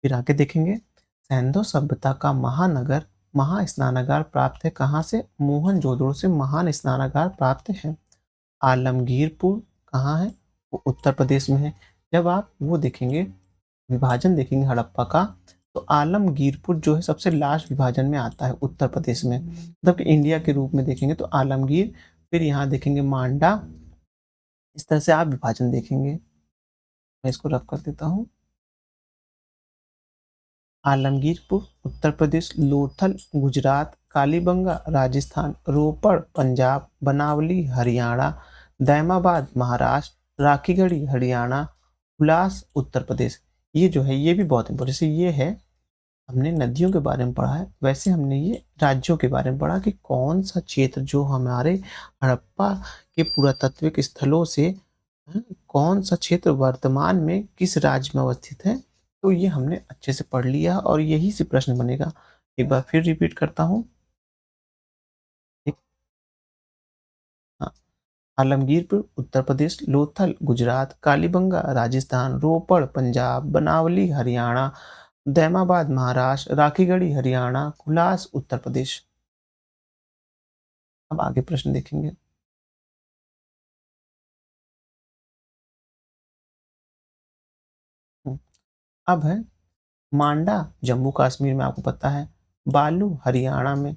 फिर आगे देखेंगे सैंधव सभ्यता का महानगर महास्नानागार प्राप्त है कहाँ से? मोहनजोदड़ो से महान स्नानागार प्राप्त है। आलमगीरपुर कहाँ है? वो उत्तर प्रदेश में है। जब आप वो देखेंगे विभाजन देखेंगे हड़प्पा का, तो आलमगीरपुर जो है सबसे लास्ट विभाजन में आता है उत्तर प्रदेश में। मतलब कि इंडिया के रूप में देखेंगे तो आलमगीर, फिर यहाँ देखेंगे मांडा, इस तरह से आप विभाजन देखेंगे। मैं इसको रफ कर देता हूँ। आलमगीरपुर उत्तर प्रदेश, लोथल गुजरात, कालीबंगा राजस्थान, रोपड़ पंजाब, बनावली हरियाणा, दैमाबाद महाराष्ट्र, राखीगढ़ी हरियाणा, हुलास उत्तर प्रदेश। ये जो है ये भी बहुत इम्पोर्टेंट, जैसे ये है हमने नदियों के बारे में पढ़ा है, वैसे हमने ये राज्यों के बारे में पढ़ा कि कौन सा क्षेत्र जो हमारे हड़प्पा के पुरातात्विक स्थलों से कौन सा क्षेत्र वर्तमान में किस राज्य में अवस्थित है। तो ये हमने अच्छे से पढ़ लिया और यही से प्रश्न बनेगा। एक बार फिर रिपीट करता हूँ। एक हाँ, आलमगीरपुर उत्तर प्रदेश, लोथल गुजरात, कालीबंगा राजस्थान, रोपड़ पंजाब, बनावली हरियाणा, दैमाबाद महाराष्ट्र, राखीगढ़ी हरियाणा, कुलास उत्तर प्रदेश। अब आगे प्रश्न देखेंगे। हम्म, अब है मांडा जम्मू कश्मीर में, आपको पता है, बालू हरियाणा में,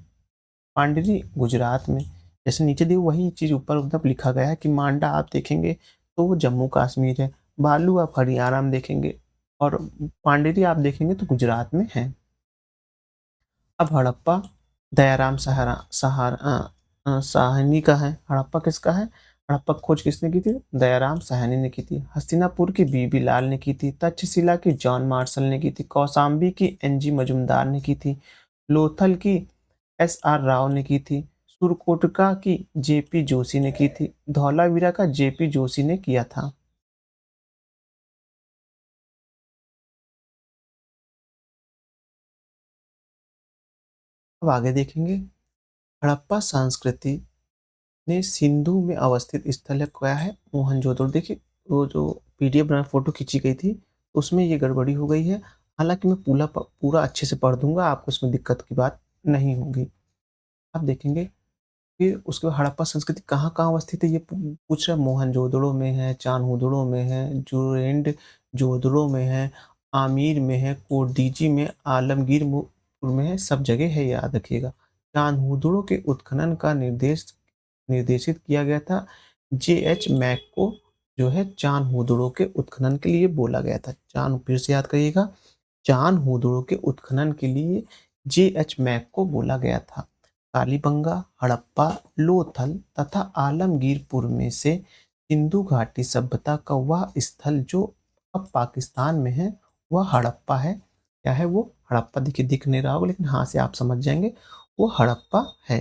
पांडिरी गुजरात में। जैसे नीचे दी वही चीज़ ऊपर मतलब लिखा गया है कि मांडा आप देखेंगे तो वो जम्मू कश्मीर है, बालू आप हरियाणा में देखेंगे और पांडिरी आप देखेंगे तो गुजरात में है। अब हड़प्पा दयाराम साहनी का है। हड़प्पा किसका है? हड़प्पा की खोज किसने की थी? दयाराम साहनी ने की थी। हस्तिनापुर की बीबी लाल ने की थी। तक्षशिला की जॉन मार्शल ने की थी। कौशाम्बी की एनजी मजुमदार ने की थी। लोथल की एसआर राव ने की थी। सुरकोटका की जेपी जोशी ने की थी। धौलावीरा का जेपी जोशी ने किया था। अब आगे देखेंगे हड़प्पा संस्कृति ने सिंधु में अवस्थित स्थल है क्या है? मोहनजोदड़ो। देखिए वो जो पीडीएफ बना फोटो खींची गई थी, उसमें ये गड़बड़ी हो गई है। हालाँकि मैं पूरा अच्छे से पढ़ दूँगा, आपको इसमें दिक्कत की बात नहीं होगी। आप देखेंगे फिर उसके बाद हड़प्पा संस्कृति कहाँ-कहाँ अवस्थित है, ये पूछ रहा है। मोहनजोदड़ो में है, चान्होदड़ो में है, जोरेंड जोदड़ो में है, आमीर में है, कोडिजी में, आलमगीर में है, सब जगह है, याद रखिएगा। चान्होदड़ो के उत्खनन का निर्देश निर्देशित किया गया था। जे.एच. मैक को जो है चाँद हूदड़ों के उत्खनन के लिए बोला गया था। चाँद फिर से याद करिएगा, चाँद हूदड़ों के उत्खनन के लिए जे.एच. मैक को बोला गया था। कालीबंगा, हड़प्पा, लोथल तथा आलमगीरपुर में से सिंधु घाटी सभ्यता का वह स्थल जो अब पाकिस्तान में है, वह हड़प्पा है। क्या है वो? हड़प्पा। देखिए दिख नहीं रहा होगा, लेकिन हाँ से आप समझ जाएंगे, वो हड़प्पा है।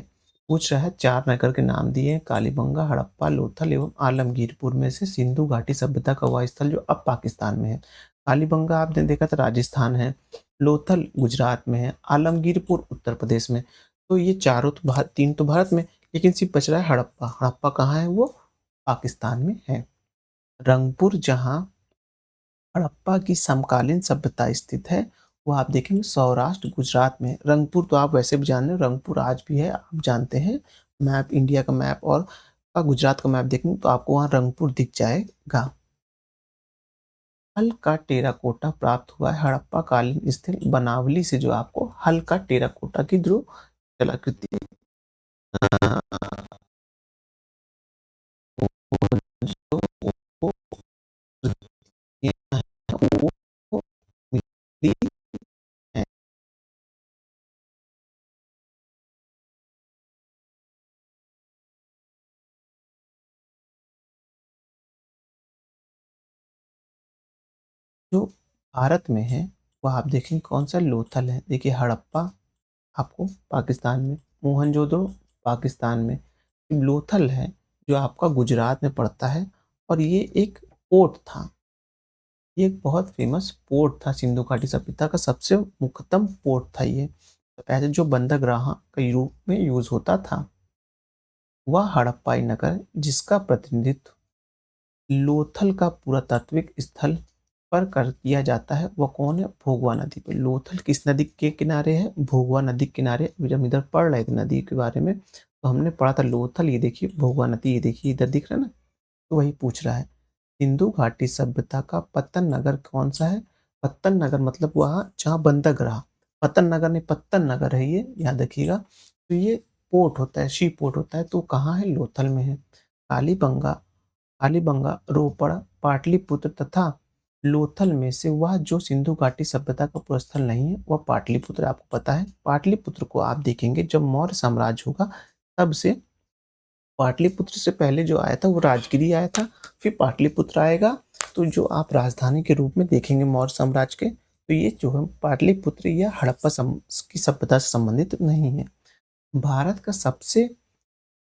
पूछ रहा है 4 नगर के नाम दिए हैं, कालीबंगा, हड़प्पा, लोथल एवं आलमगीरपुर में से सिंधु घाटी सभ्यता का वह स्थल जो अब पाकिस्तान में है। कालीबंगा आपने देखा था राजस्थान है, लोथल गुजरात में है, आलमगीरपुर उत्तर प्रदेश में। तो ये चारों तो भारत, 3 तो भारत में, लेकिन सिर्फ बच रहा है हड़प्पा। हड़प्पा कहाँ है? वो पाकिस्तान में है। रंगपुर जहाँ हड़प्पा की समकालीन सभ्यता स्थित है, वो आप देखेंगे सौराष्ट्र गुजरात में। रंगपुर तो आप वैसे भी जान रहे हो, रंगपुर आज भी है, आप जानते हैं। मैप, इंडिया का मैप और गुजरात का मैप देखेंगे तो आपको वहाँ रंगपुर दिख जाएगा। हल्का टेराकोटा प्राप्त हुआ है हड़प्पा कालीन स्थिल बनावली से, जो आपको हल्का टेराकोटा की ध्रुव कलाकृति जो वो वो मिली है। जो भारत में है वो आप देखेंगे कौन सा? लोथल है। देखिए हड़प्पा आपको पाकिस्तान में, मोहनजोदड़ो पाकिस्तान में, लोथल है जो आपका गुजरात में पड़ता है। और ये एक पोर्ट था, ये एक बहुत फेमस पोर्ट था, सिंधु घाटी सभ्यता का सबसे मुख्यतम पोर्ट था ये। तो ऐसे जो बंदरगाह के रूप में यूज होता था, वह हड़प्पाई नगर जिसका प्रतिनिधित्व लोथल का पुरातात्विक स्थल पर कर किया जाता है, वह कौन है? भोगवा नदी पे। लोथल किस नदी के किनारे है? भोगवा नदी के किनारे। अभी जब इधर पढ़ रहे थे नदी के बारे में, तो हमने पढ़ा था लोथल, ये देखिए भोगवा नदी, ये देखिए इधर दिख रहा है ना, तो वही पूछ रहा है। सिंधु घाटी सभ्यता का पत्तन नगर कौन सा है? पत्तन नगर मतलब वहाँ जहाँ बंदरगाह, पतन नगर नहीं, पत्तन नगर है ये, याद रखिएगा। तो ये पोर्ट होता है, शी पोर्ट होता है, तो कहाँ है? लोथल में है। कालीबंगा, कालीबंगा, रोपड़, पाटलिपुत्र तथा लोथल में से वह जो सिंधु घाटी सभ्यता का पुरस्थल नहीं है, वह पाटलिपुत्र। आपको पता है पाटलिपुत्र को आप देखेंगे जब मौर्य साम्राज्य होगा, तब से पाटलिपुत्र से पहले जो आया था वो राजगिरी आया था, फिर पाटलिपुत्र आएगा। तो जो आप राजधानी के रूप में देखेंगे मौर्य साम्राज्य के, तो ये जो है पाटलिपुत्र या हड़प्पा की सभ्यता से संबंधित नहीं है। भारत का सबसे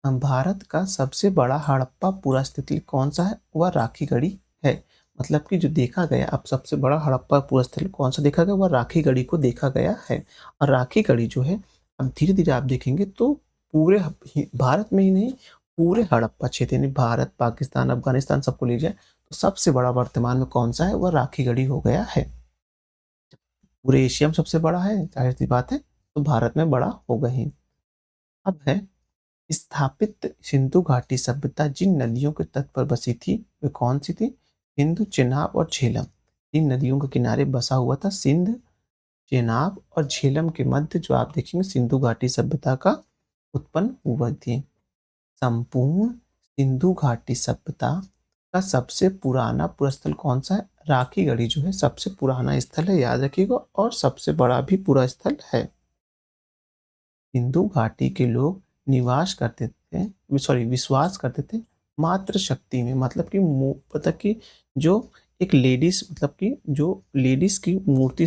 भारत का सबसे बड़ा हड़प्पा पुरास्थल कौन सा है? वह राखीगढ़ी है। मतलब कि जो देखा गया, अब सबसे बड़ा हड़प्पा पुरास्थल कौन सा देखा गया? वह राखीगढ़ी को देखा गया है। और राखीगढ़ी जो है, अब धीरे धीरे आप देखेंगे तो पूरे भारत में ही नहीं, पूरे हड़प्पा क्षेत्र यानी भारत, पाकिस्तान, अफगानिस्तान सबको ले जाए तो सबसे बड़ा वर्तमान में कौन सा है? वह राखीगढ़ी हो गया है। पूरे एशिया में सबसे बड़ा है, जाहिर सी बात है, तो भारत में बड़ा होगा ही। अब है स्थापित सिंधु घाटी सभ्यता जिन नदियों के तट पर बसी थी, वे कौन सी थी? सिंधु, चेनाब और झेलम। तीन नदियों के किनारे बसा हुआ था सिंध, चेनाब और झेलम के मध्य जो आप देखेंगे सिंधु घाटी सभ्यता का उत्पन्न हुआ थी। संपूर्ण सिंधु घाटी सभ्यता का सबसे पुराना पुरस्थल कौन सा है? राखीगढ़ी जो है सबसे पुराना स्थल है, याद रखिएगा, और सबसे बड़ा भी पूरा स्थल है। सिंधु घाटी के लोग निवास करते थे, सॉरी विश्वास करते थे मात्र शक्ति में। मतलब कि मतलब कि जो एक लेडीज, मतलब कि जो लेडीज की मूर्ति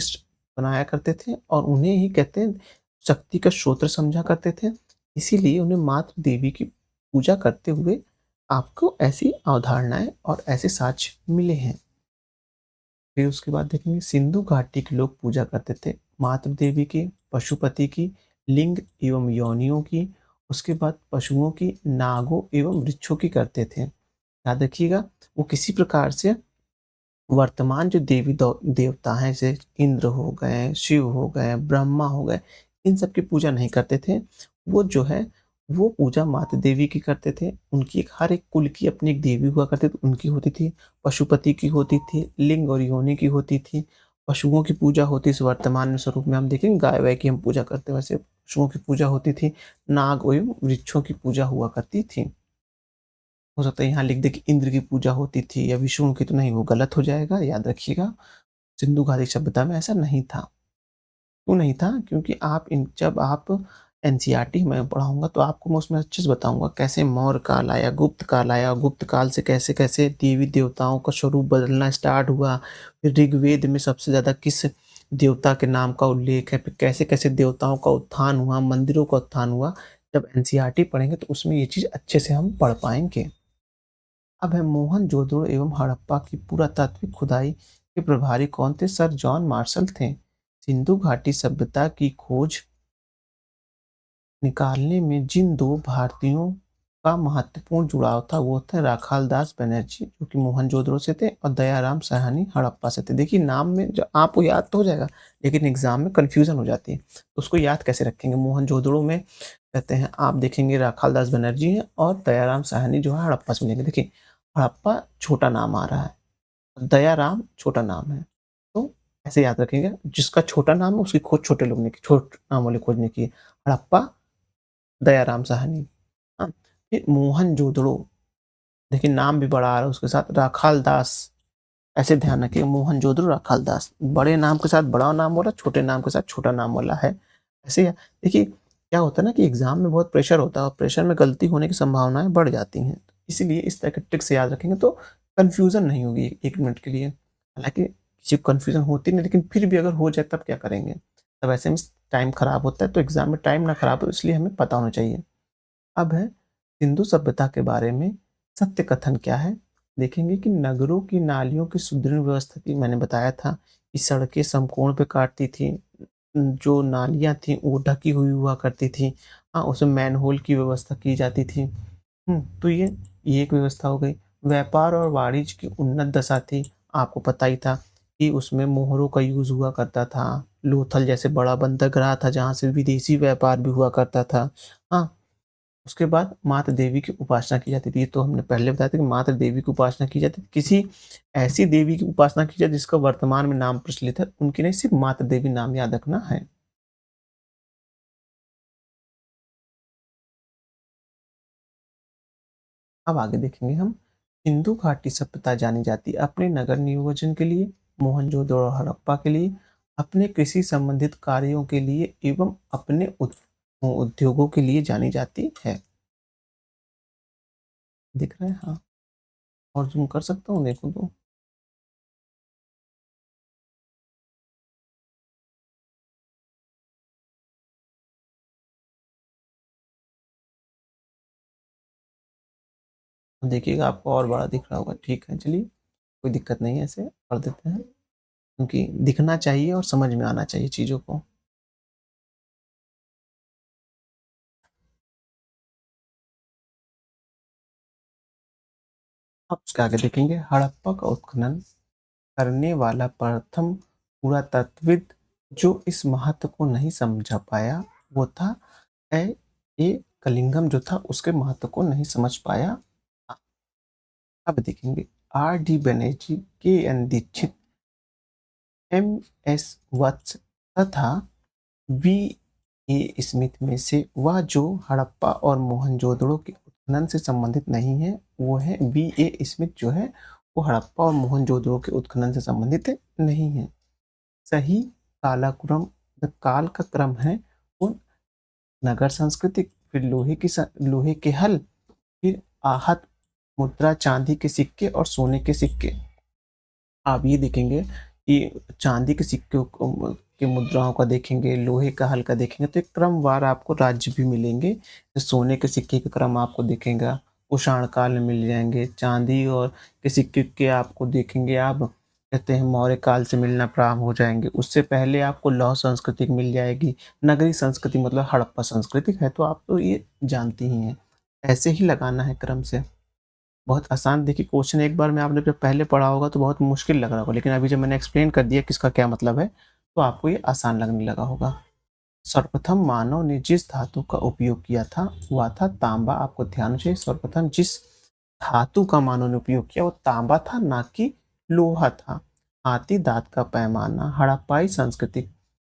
बनाया करते थे और उन्हें ही कहते हैं शक्ति का स्रोत समझा करते थे। इसीलिए उन्हें मात्र देवी की पूजा करते हुए आपको ऐसी अवधारणाएं और ऐसे साक्ष्य मिले हैं। फिर उसके बाद देखेंगे सिंधु घाटी के लोग पूजा करते थे मातृ देवी की, पशुपति की, लिंग एवं योनियों की, उसके बाद पशुओं की, नागों एवं वृक्षों की करते थे। याद रखिएगा, वो किसी प्रकार से वर्तमान जो देवी देवता हैं, जैसे इंद्र हो गए, शिव हो गए, ब्रह्मा हो गए, इन सब की पूजा नहीं करते थे। वो जो है वो पूजा माता देवी की करते थे। उनकी एक, हर एक कुल की अपनी एक देवी हुआ करती थी, उनकी होती थी। पशुपति की होती थी, लिंग और योनि की होती थी। पशुओं की पूजा होती इस वर्तमान में स्वरूप में हम देखेंगे गाय वाय की हम पूजा करते हैं, वैसे पशुओं की पूजा होती थी। नाग एवं वृक्षों की पूजा हुआ करती थी। हो सकता है यहाँ लिख दे कि इंद्र की पूजा होती थी या विष्णु की, तो नहीं, वो गलत हो जाएगा, याद रखिएगा। सिंधु घाटी सभ्यता में ऐसा नहीं था। क्यों नहीं था? क्योंकि जब आप एनसीईआरटी में पढ़ाऊँगा तो आपको मैं उसमें अच्छे से बताऊँगा कैसे मौर्य काल आया, गुप्त काल आया, गुप्त काल से कैसे-कैसे देवी-देवताओं का स्वरूप बदलना स्टार्ट हुआ। फिर ऋग्वेद में सबसे ज़्यादा किस देवता के नाम का उल्लेख है, फिर कैसे-कैसे देवताओं का उत्थान हुआ, मंदिरों का उत्थान हुआ। जब एनसीईआरटी पढ़ेंगे तो उसमें ये चीज़ अच्छे से हम पढ़ पाएँगे। अब है मोहनजोदड़ो एवं हड़प्पा की पुरातात्विक खुदाई के प्रभारी कौन थे? सर जॉन मार्शल थे। सिंधु घाटी सभ्यता की खोज निकालने में जिन 2 भारतीयों का महत्वपूर्ण जुड़ाव था, वो थे राखालदास बनर्जी, जो कि मोहनजोदड़ो से थे, और दयाराम साहनी हड़प्पा से थे। देखिए नाम में जो आपको याद तो हो जाएगा, लेकिन एग्ज़ाम में कन्फ्यूज़न हो जाती है। तो उसको याद कैसे रखेंगे? मोहनजोदड़ो में कहते हैं, आप देखेंगे राखालदास बनर्जी हैं और दयाराम साहनी जो है हड़प्पा से मिलेंगे। देखिए, हड़प्पा छोटा नाम आ रहा है, दयाराम छोटा नाम है। तो ऐसे याद रखिएगा, जिसका छोटा नाम है उसकी खोज छोटे लोग ने की, छोटे नाम वाले खोज ने की है। हड़प्पा, दयाराम साहनी। हाँ, फिर मोहनजोदड़ो, देखिए नाम भी बड़ा आ रहा है उसके साथ, राखाल दास। ऐसे ध्यान रखिए, मोहनजोदड़ो राखाल दास, बड़े नाम के साथ बड़ा नाम वाला, छोटे नाम के साथ छोटा नाम वाला है। ऐसे ही देखिए क्या होता है ना कि एग्जाम में बहुत प्रेशर होता है और प्रेशर में गलती होने की संभावनाएं बढ़ जाती हैं। इसीलिए इस तरह के ट्रिक से याद रखेंगे तो कन्फ्यूजन नहीं होगी 1 मिनट के लिए। हालांकि किसी को कन्फ्यूजन होती नहीं, लेकिन फिर भी अगर हो जाए तब क्या करेंगे? तब ऐसे में टाइम खराब होता है, तो एग्जाम में टाइम ना खराब हो इसलिए हमें पता होना चाहिए। अब है सिंधु सभ्यता के बारे में सत्य कथन क्या है? देखेंगे कि नगरों की नालियों की सुदृढ़ व्यवस्था की, मैंने बताया था कि सड़कें समकोण पे काटती थी, जो नालियाँ थीं वो ढकी हुई हुआ करती थी। हाँ, उसमें मैनहोल की व्यवस्था की जाती थी। तो ये एक व्यवस्था हो गई। व्यापार और वाणिज्य की उन्नत दशा थी। आपको पता ही था कि उसमें मोहरों का यूज़ हुआ करता था। लोथल जैसे बड़ा बंदरगाह था जहाँ से विदेशी व्यापार भी हुआ करता था। हाँ, उसके बाद मात्र देवी की उपासना की जाती थी। ये तो हमने पहले बताया था कि मात्र देवी की उपासना की जाती थी। किसी ऐसी देवी की उपासना की जाए जिसका वर्तमान में नाम प्रचलित है, उनकी नहीं, सिर्फ़ मात्र देवी नाम याद रखना है। अब आगे देखेंगे हम, सिंधु घाटी सभ्यता जानी जाती है अपने नगर नियोजन के लिए, मोहनजोदड़ो और हड़प्पा के लिए, अपने कृषि संबंधित कार्यों के लिए एवं अपने उद्योगों के लिए जानी जाती है। दिख रहा है? हाँ, और ज़ूम कर सकता हूँ, देखो तो। देखिएगा आपको और बड़ा दिख रहा होगा। ठीक है, चलिए कोई दिक्कत नहीं है, ऐसे कर देते हैं, क्योंकि दिखना चाहिए और समझ में आना चाहिए चीज़ों को। अब उसके आगे देखेंगे, हड़प्पा का उत्खनन करने वाला प्रथम पुरातत्वविद जो इस महत्व को नहीं समझा पाया, वो था ए ए कलिंगम, जो था उसके महत्व को नहीं समझ पाया। अब देखेंगे, आर डी बनर्जी, के एन दीक्षित, एम एस वत्स तथा वी ए स्मिथ में से वह जो हड़प्पा और मोहनजोदड़ो के उत्खनन से संबंधित नहीं है, वो है वी ए स्मिथ, जो है वो हड़प्पा और मोहनजोदड़ो के उत्खनन से संबंधित नहीं है। सही कालाक्रम, जो काल का क्रम है, वो नगर संस्कृति, फिर लोहे के हल, फिर आहत मुद्रा, चांदी के सिक्के और सोने के सिक्के। आप ये देखेंगे कि चांदी के सिक्कों के मुद्राओं का देखेंगे, लोहे का हल्का देखेंगे, तो एक क्रमवार आपको राज्य भी मिलेंगे। सोने के सिक्के का क्रम आपको दिखेगा, कुषाण काल में मिल जाएँगे। चांदी और के सिक्के के आपको देखेंगे आप, कहते हैं मौर्य काल से मिलना प्रारंभ हो जाएँगे। उससे पहले आपको लौह संस्कृति मिल जाएगी। नगरी संस्कृति मतलब हड़प्पा संस्कृति है, तो आप तो ये जानती ही हैं। ऐसे ही लगाना है क्रम से। बहुत आसान, देखिए क्वेश्चन एक बार में आपने जब पहले पढ़ा होगा तो बहुत मुश्किल लग रहा होगा, लेकिन अभी जब मैंने एक्सप्लेन कर दिया कि इसका क्या मतलब है, तो आपको ये आसान लगने लगा होगा। सर्वप्रथम मानव ने जिस धातु का उपयोग किया था वह था तांबा। आपको ध्यान से, सर्वप्रथम जिस धातु का मानव ने उपयोग किया वो तांबा था, ना कि लोहा था। हाथी दांत का पैमाना हड़प्पाई सांस्कृतिक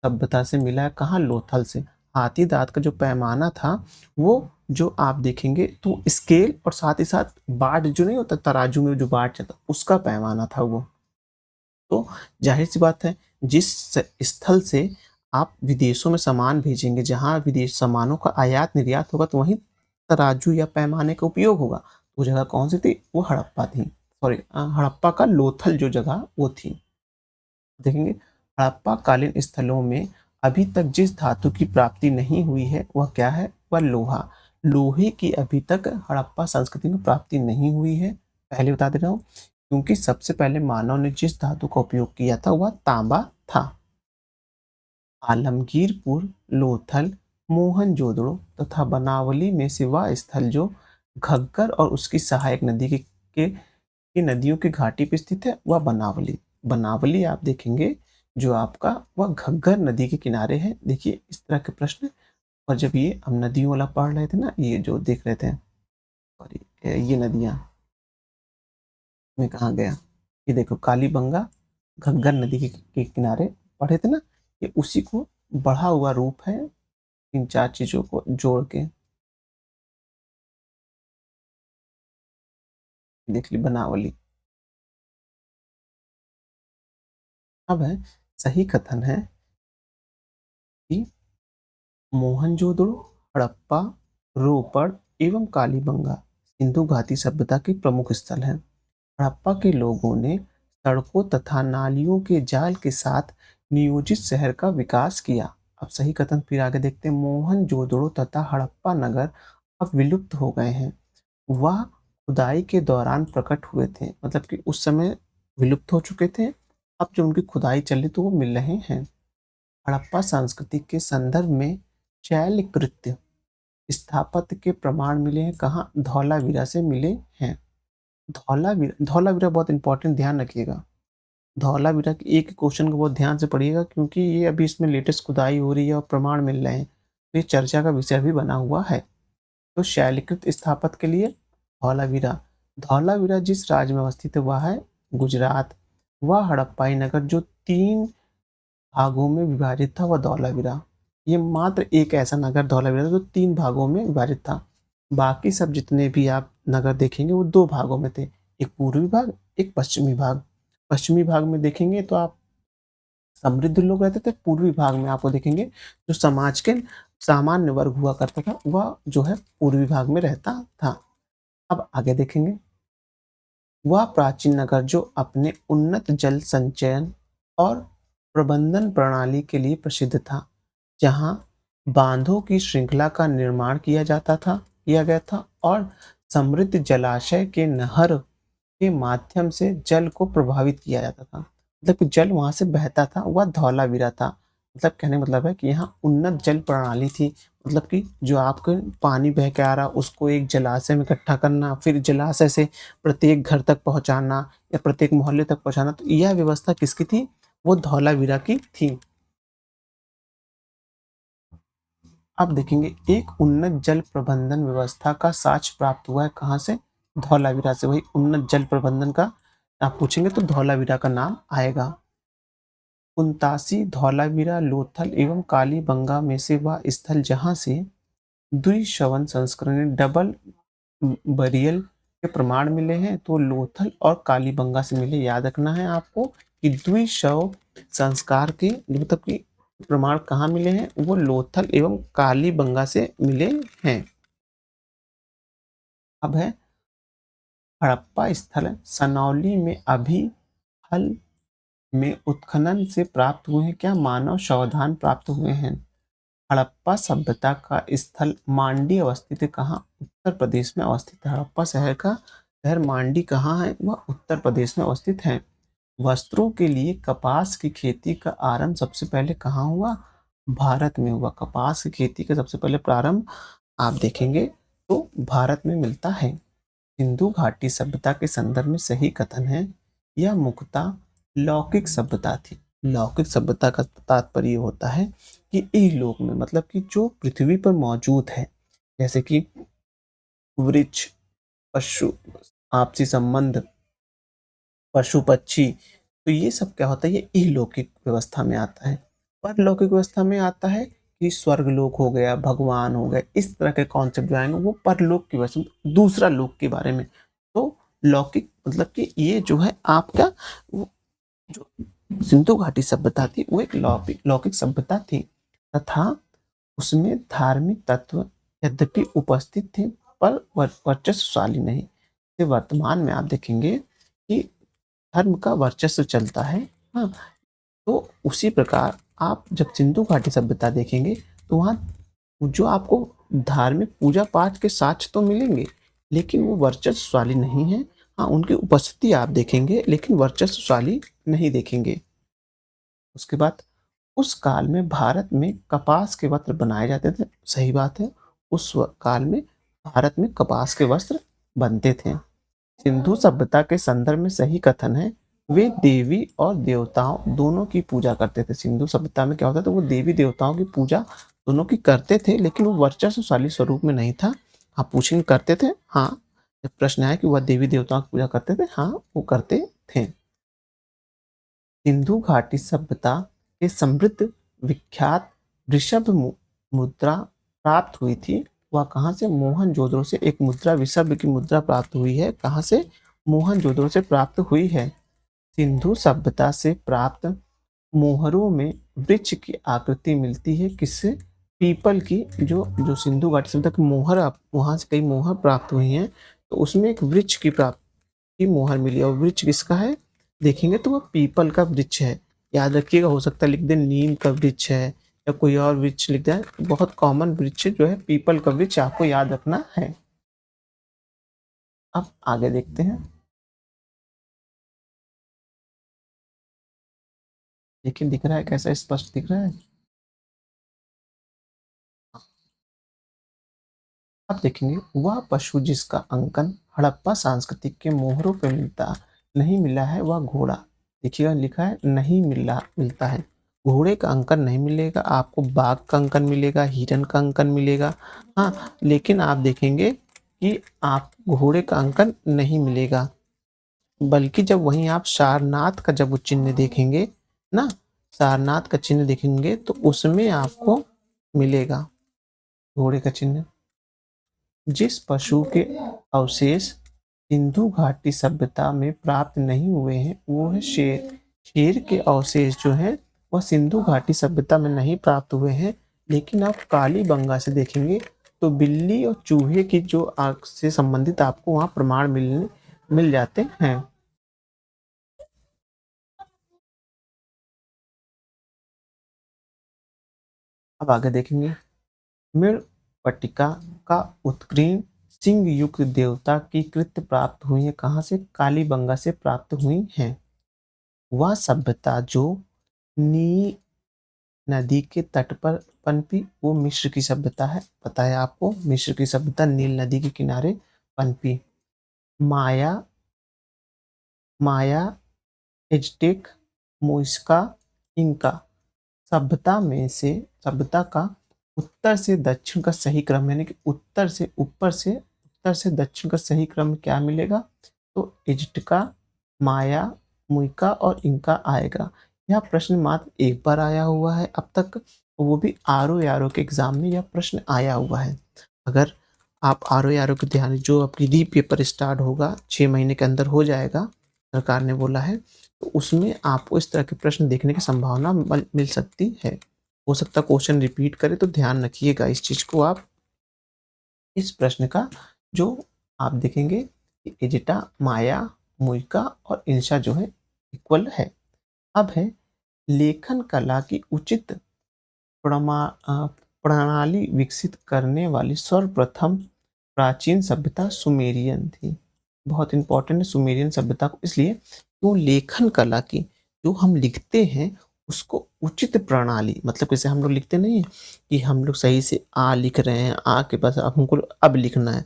सभ्यता से मिला है, कहाँ? लोथल से। हाथी दांत का जो पैमाना था वो जो आप देखेंगे तो स्केल और साथ ही साथ बाट जो नहीं होता तराजू में जो बाट चलता उसका पैमाना था वो। तो ज़ाहिर-सी बात है जिस स्थल से आप विदेशों में सामान भेजेंगे, जहाँ विदेश सामानों का आयात-निर्यात होगा तो वहीं तराजू या पैमाने का उपयोग होगा। वो जगह कौन-सी थी? वो हड़प्पा थी। सॉरी हड़प्पा का लोथल जो जगह वो थी। देखेंगे हड़प्पा कालीन स्थलों में अभी तक जिस धातु की प्राप्ति नहीं हुई है वह क्या है? वह लोहा। लोहे की अभी तक हड़प्पा संस्कृति में प्राप्ति नहीं हुई है। पहले बता दे रहा हूँ क्योंकि सबसे पहले मानव ने जिस धातु का उपयोग किया था वह तांबा था। आलमगीरपुर, लोथल, मोहनजोदड़ो तथा बनावली में से वह स्थल जो घग्गर और उसकी सहायक नदी की नदियों की घाटी पे स्थित है वह बनावली। बनावली आप देखेंगे जो आपका वह घग्गर नदी के किनारे है। देखिए इस तरह के प्रश्न और जब ये हम नदियों वाला पढ़ रहे थे ना ये जो देख रहे थे सॉरी ये नदियाँ में कहाँ गया? ये देखो कालीबंगा घग्गर नदी के किनारे पढ़े थे ना ये उसी को बढ़ा हुआ रूप है इन 4 चीज़ों को जोड़ के देख ली बनावली। अब है सही कथन है कि मोहनजोदड़ो, हड़प्पा, रोपड़ एवं कालीबंगा सिंधु घाटी सभ्यता के प्रमुख स्थल हैं। हड़प्पा के लोगों ने सड़कों तथा नालियों के जाल के साथ नियोजित शहर का विकास किया। अब सही कथन फिर आगे देखते हैं मोहनजोदड़ो तथा हड़प्पा नगर अब विलुप्त हो गए हैं। वह खुदाई के दौरान प्रकट हुए थे मतलब कि उस समय विलुप्त हो चुके थे। अब जो उनकी खुदाई चली तो वो मिल रहे हैं। हड़प्पा संस्कृति के संदर्भ में शैलकृत्य स्थापत्य के प्रमाण मिले हैं कहाँ? धौलावीरा से मिले हैं। धौलावीरा बहुत इंपॉर्टेंट ध्यान रखिएगा। धौलावीरा के एक क्वेश्चन को बहुत ध्यान से पढ़िएगा क्योंकि ये अभी इसमें लेटेस्ट खुदाई हो रही है और प्रमाण मिल रहे हैं। तो ये चर्चा का विषय भी बना हुआ है। तो शैलकृत स्थापत्य के लिए धौलावीरा। धौलावीरा जिस राज्य में अवस्थित है वह है गुजरात। वह हड़प्पाई नगर जो 3 भागों में विभाजित था वह धौलावीरा। ये मात्र एक ऐसा नगर धौलावीरा था जो 3 भागों में विभाजित था। बाकी सब जितने भी आप नगर देखेंगे वो 2 भागों में थे। एक पूर्वी भाग, एक पश्चिमी भाग। पश्चिमी भाग में देखेंगे तो आप समृद्ध लोग रहते थे, पूर्वी भाग में आपको देखेंगे जो समाज के सामान्य वर्ग हुआ करता था वह जो है पूर्वी भाग में रहता था। अब आगे देखेंगे वह प्राचीन नगर जो अपने उन्नत जल संचयन और प्रबंधन प्रणाली के लिए प्रसिद्ध था, जहाँ बांधों की श्रृंखला का निर्माण किया गया था और समृद्ध जलाशय के नहर के माध्यम से जल को प्रभावित किया जाता था। मतलब कि जल वहाँ से बहता था, वह धौलावीरा था। मतलब कहने का मतलब है कि यहाँ उन्नत जल प्रणाली थी। मतलब कि जो आपके पानी बह के आ रहा उसको एक जलाशय में इकट्ठा करना, फिर जलाशय से प्रत्येक घर तक पहुँचाना या प्रत्येक मोहल्ले तक पहुँचाना, तो यह व्यवस्था किसकी थी? वो धौलावीरा की थी। अब देखेंगे एक उन्नत जल प्रबंधन व्यवस्था का साक्ष्य प्राप्त हुआ है कहाँ से? धौलावीरा से। वही उन्नत जल प्रबंधन का आप पूछेंगे तो धौलावीरा का नाम आएगा। पुंतासी, धौलावीरा, लोथल एवं कालीबंगा में से वह स्थल जहाँ से द्विश्रवण संस्करण डबल बरियल के प्रमाण मिले हैं तो लोथल और कालीबंगा से मिले। याद रखना है आपको कि द्विशव संस्कार के मतलब कि प्रमाण कहाँ मिले हैं? वो लोथल एवं कालीबंगा से मिले हैं। अब है हड़प्पा स्थल सनौली में अभी हल में उत्खनन से प्राप्त हुए हैं क्या? मानव शवदान प्राप्त हुए हैं। हड़प्पा सभ्यता का स्थल मांडी अवस्थित है कहाँ? उत्तर प्रदेश में अवस्थित है। हड़प्पा शहर का शहर मांडी कहाँ है? वह उत्तर प्रदेश में अवस्थित है। वस्त्रों के लिए कपास की खेती का आरंभ सबसे पहले कहाँ हुआ? भारत में हुआ। कपास की खेती का सबसे पहले प्रारंभ आप देखेंगे तो भारत में मिलता है। सिंधु घाटी सभ्यता के संदर्भ में सही कथन है यह मुख्यतः लौकिक सभ्यता थी। लौकिक सभ्यता का तात्पर्य ये होता है कि इहलोक में मतलब कि जो पृथ्वी पर मौजूद है जैसे कि वृक्ष, पशु, आपसी संबंध, पशु पक्षी, तो ये सब क्या होता है? ये इहलौकिक व्यवस्था में आता है। परलौकिक व्यवस्था में आता है कि स्वर्गलोक हो गया, भगवान हो गए, इस तरह के कॉन्सेप्ट जो आएँगे वो परलोक की वजह से दूसरा लोक के बारे में। तो लौकिक मतलब कि ये जो है आपका वो जो सिंधु घाटी सभ्यता थी वो एक लौकिक लौकिक सभ्यता थी तथा उसमें धार्मिक तत्व यद्यपि उपस्थित थे पर वर्चस्वशाली नहीं। तो वर्तमान में आप देखेंगे कि धर्म का वर्चस्व चलता है। हाँ, तो उसी प्रकार आप जब सिंधु घाटी सभ्यता देखेंगे तो वहाँ जो आपको धार्मिक पूजा पाठ के साक्ष्य तो मिलेंगे, लेकिन वो वर्चस्वशाली नहीं है। हाँ, उनकी उपस्थिति आप देखेंगे लेकिन वर्चस्वशाली नहीं देखेंगे। उसके बाद उस काल में भारत में कपास के वस्त्र बनाए जाते थे, सही बात है। उस काल में भारत में कपास के वस्त्र बनते थे। सिंधु सभ्यता के संदर्भ में सही कथन है, वे देवी और देवताओं दोनों की पूजा करते थे। सिंधु सभ्यता में क्या होता था, वो देवी देवताओं की पूजा दोनों की करते थे, लेकिन वो वर्चस्वशाली स्वरूप में नहीं था। आप पूछेंगे करते थे? हाँ, जब प्रश्न आया कि वह देवी देवताओं की पूजा करते थे, हाँ, वो करते थे। सिंधु घाटी सभ्यता के समृद्ध विख्यात वृषभ मुद्रा प्राप्त हुई थी। वह कहाँ से? मोहनजोदड़ो से एक मुद्रा, वृषभ की मुद्रा प्राप्त हुई है। कहाँ से? मोहनजोदड़ो से प्राप्त हुई है। सिंधु सभ्यता से प्राप्त मोहरों में वृक्ष की आकृति मिलती है। किससे? पीपल की। जो जो सिंधु घाटी सभ्यता की मोहर, वहां से कई मोहर प्राप्त हुई हैं, तो उसमें एक वृक्ष की प्राप्त की मोहर मिली। और वृक्ष किसका है? देखेंगे तो वह पीपल का वृक्ष है। याद रखिएगा, हो सकता है लिख दें नीम का वृक्ष है या कोई और वृक्ष लिख दें। बहुत कॉमन वृक्ष जो है पीपल का वृक्ष, आपको याद रखना है। अब आगे देखते हैं। देखिए दिख रहा है, कैसा स्पष्ट दिख रहा है। अब देखेंगे, वह पशु जिसका अंकन हड़प्पा सांस्कृतिक के मोहरों पर मिलता नहीं मिला है वह घोड़ा। देखिएगा लिखा है नहीं मिलता है। घोड़े का अंकन नहीं मिलेगा आपको, बाघ का अंकन मिलेगा, हिरन का अंकन मिलेगा। हाँ, लेकिन आप देखेंगे कि आप घोड़े का अंकन नहीं मिलेगा, बल्कि जब वहीं आप सारनाथ का जब वो चिन्ह देखेंगे ना, सारनाथ का चिन्ह देखेंगे तो उसमें आपको मिलेगा घोड़े का चिन्ह। जिस पशु के अवशेष सिंधु घाटी सभ्यता में प्राप्त नहीं हुए हैं वो है शेर। शेर के अवशेष जो हैं वह सिंधु घाटी सभ्यता में नहीं प्राप्त हुए हैं, लेकिन आप कालीबंगा से देखेंगे तो बिल्ली और चूहे की जो आंख से संबंधित आपको वहाँ प्रमाण मिल जाते हैं। अब आगे देखेंगे, मृणपट्टिका का उत्कीर्ण सिंह युक्त देवता की कृत प्राप्त हुई है। कहाँ से? कालीबंगा से प्राप्त हुई हैं। वह सभ्यता जो नील नदी के तट पर पनपी वो मिस्र की सभ्यता है। पता है आपको, मिस्र की सभ्यता नील नदी के किनारे पनपी। माया माया एज़टेक, मुइस्का, इंका सभ्यता में से सभ्यता का उत्तर से दक्षिण का सही क्रम, यानी कि उत्तर से ऊपर से उत्तर से दक्षिण का सही क्रम क्या मिलेगा? तो एज़टेका, माया, मुइका और इंका आएगा। यह प्रश्न मात्र एक बार आया हुआ है अब तक, वो भी आरओ के एग्जाम में यह प्रश्न आया हुआ है। अगर आप आरओ के ध्यान, जो आपकी री पेपर स्टार्ट होगा 6 महीने के अंदर हो जाएगा, सरकार ने बोला है, तो उसमें आपको इस तरह के प्रश्न देखने की संभावना मिल सकती है। हो सकता है क्वेश्चन रिपीट करे, तो ध्यान रखिएगा इस चीज को आप। इस प्रश्न का जो आप देखेंगे कि एजिटा, माया, मुइका और इंशा जो है इक्वल है। अब है लेखन कला की उचित प्रणाली विकसित करने वाली सर्वप्रथम प्राचीन सभ्यता सुमेरियन थी। बहुत इंपॉर्टेंट है सुमेरियन सभ्यता को, इसलिए क्यों लेखन कला की जो हम लिखते हैं उसको उचित प्रणाली, मतलब जैसे हम लोग लिखते नहीं है कि हम लोग सही से आ लिख रहे हैं, आ के पास अब हमको अब लिखना है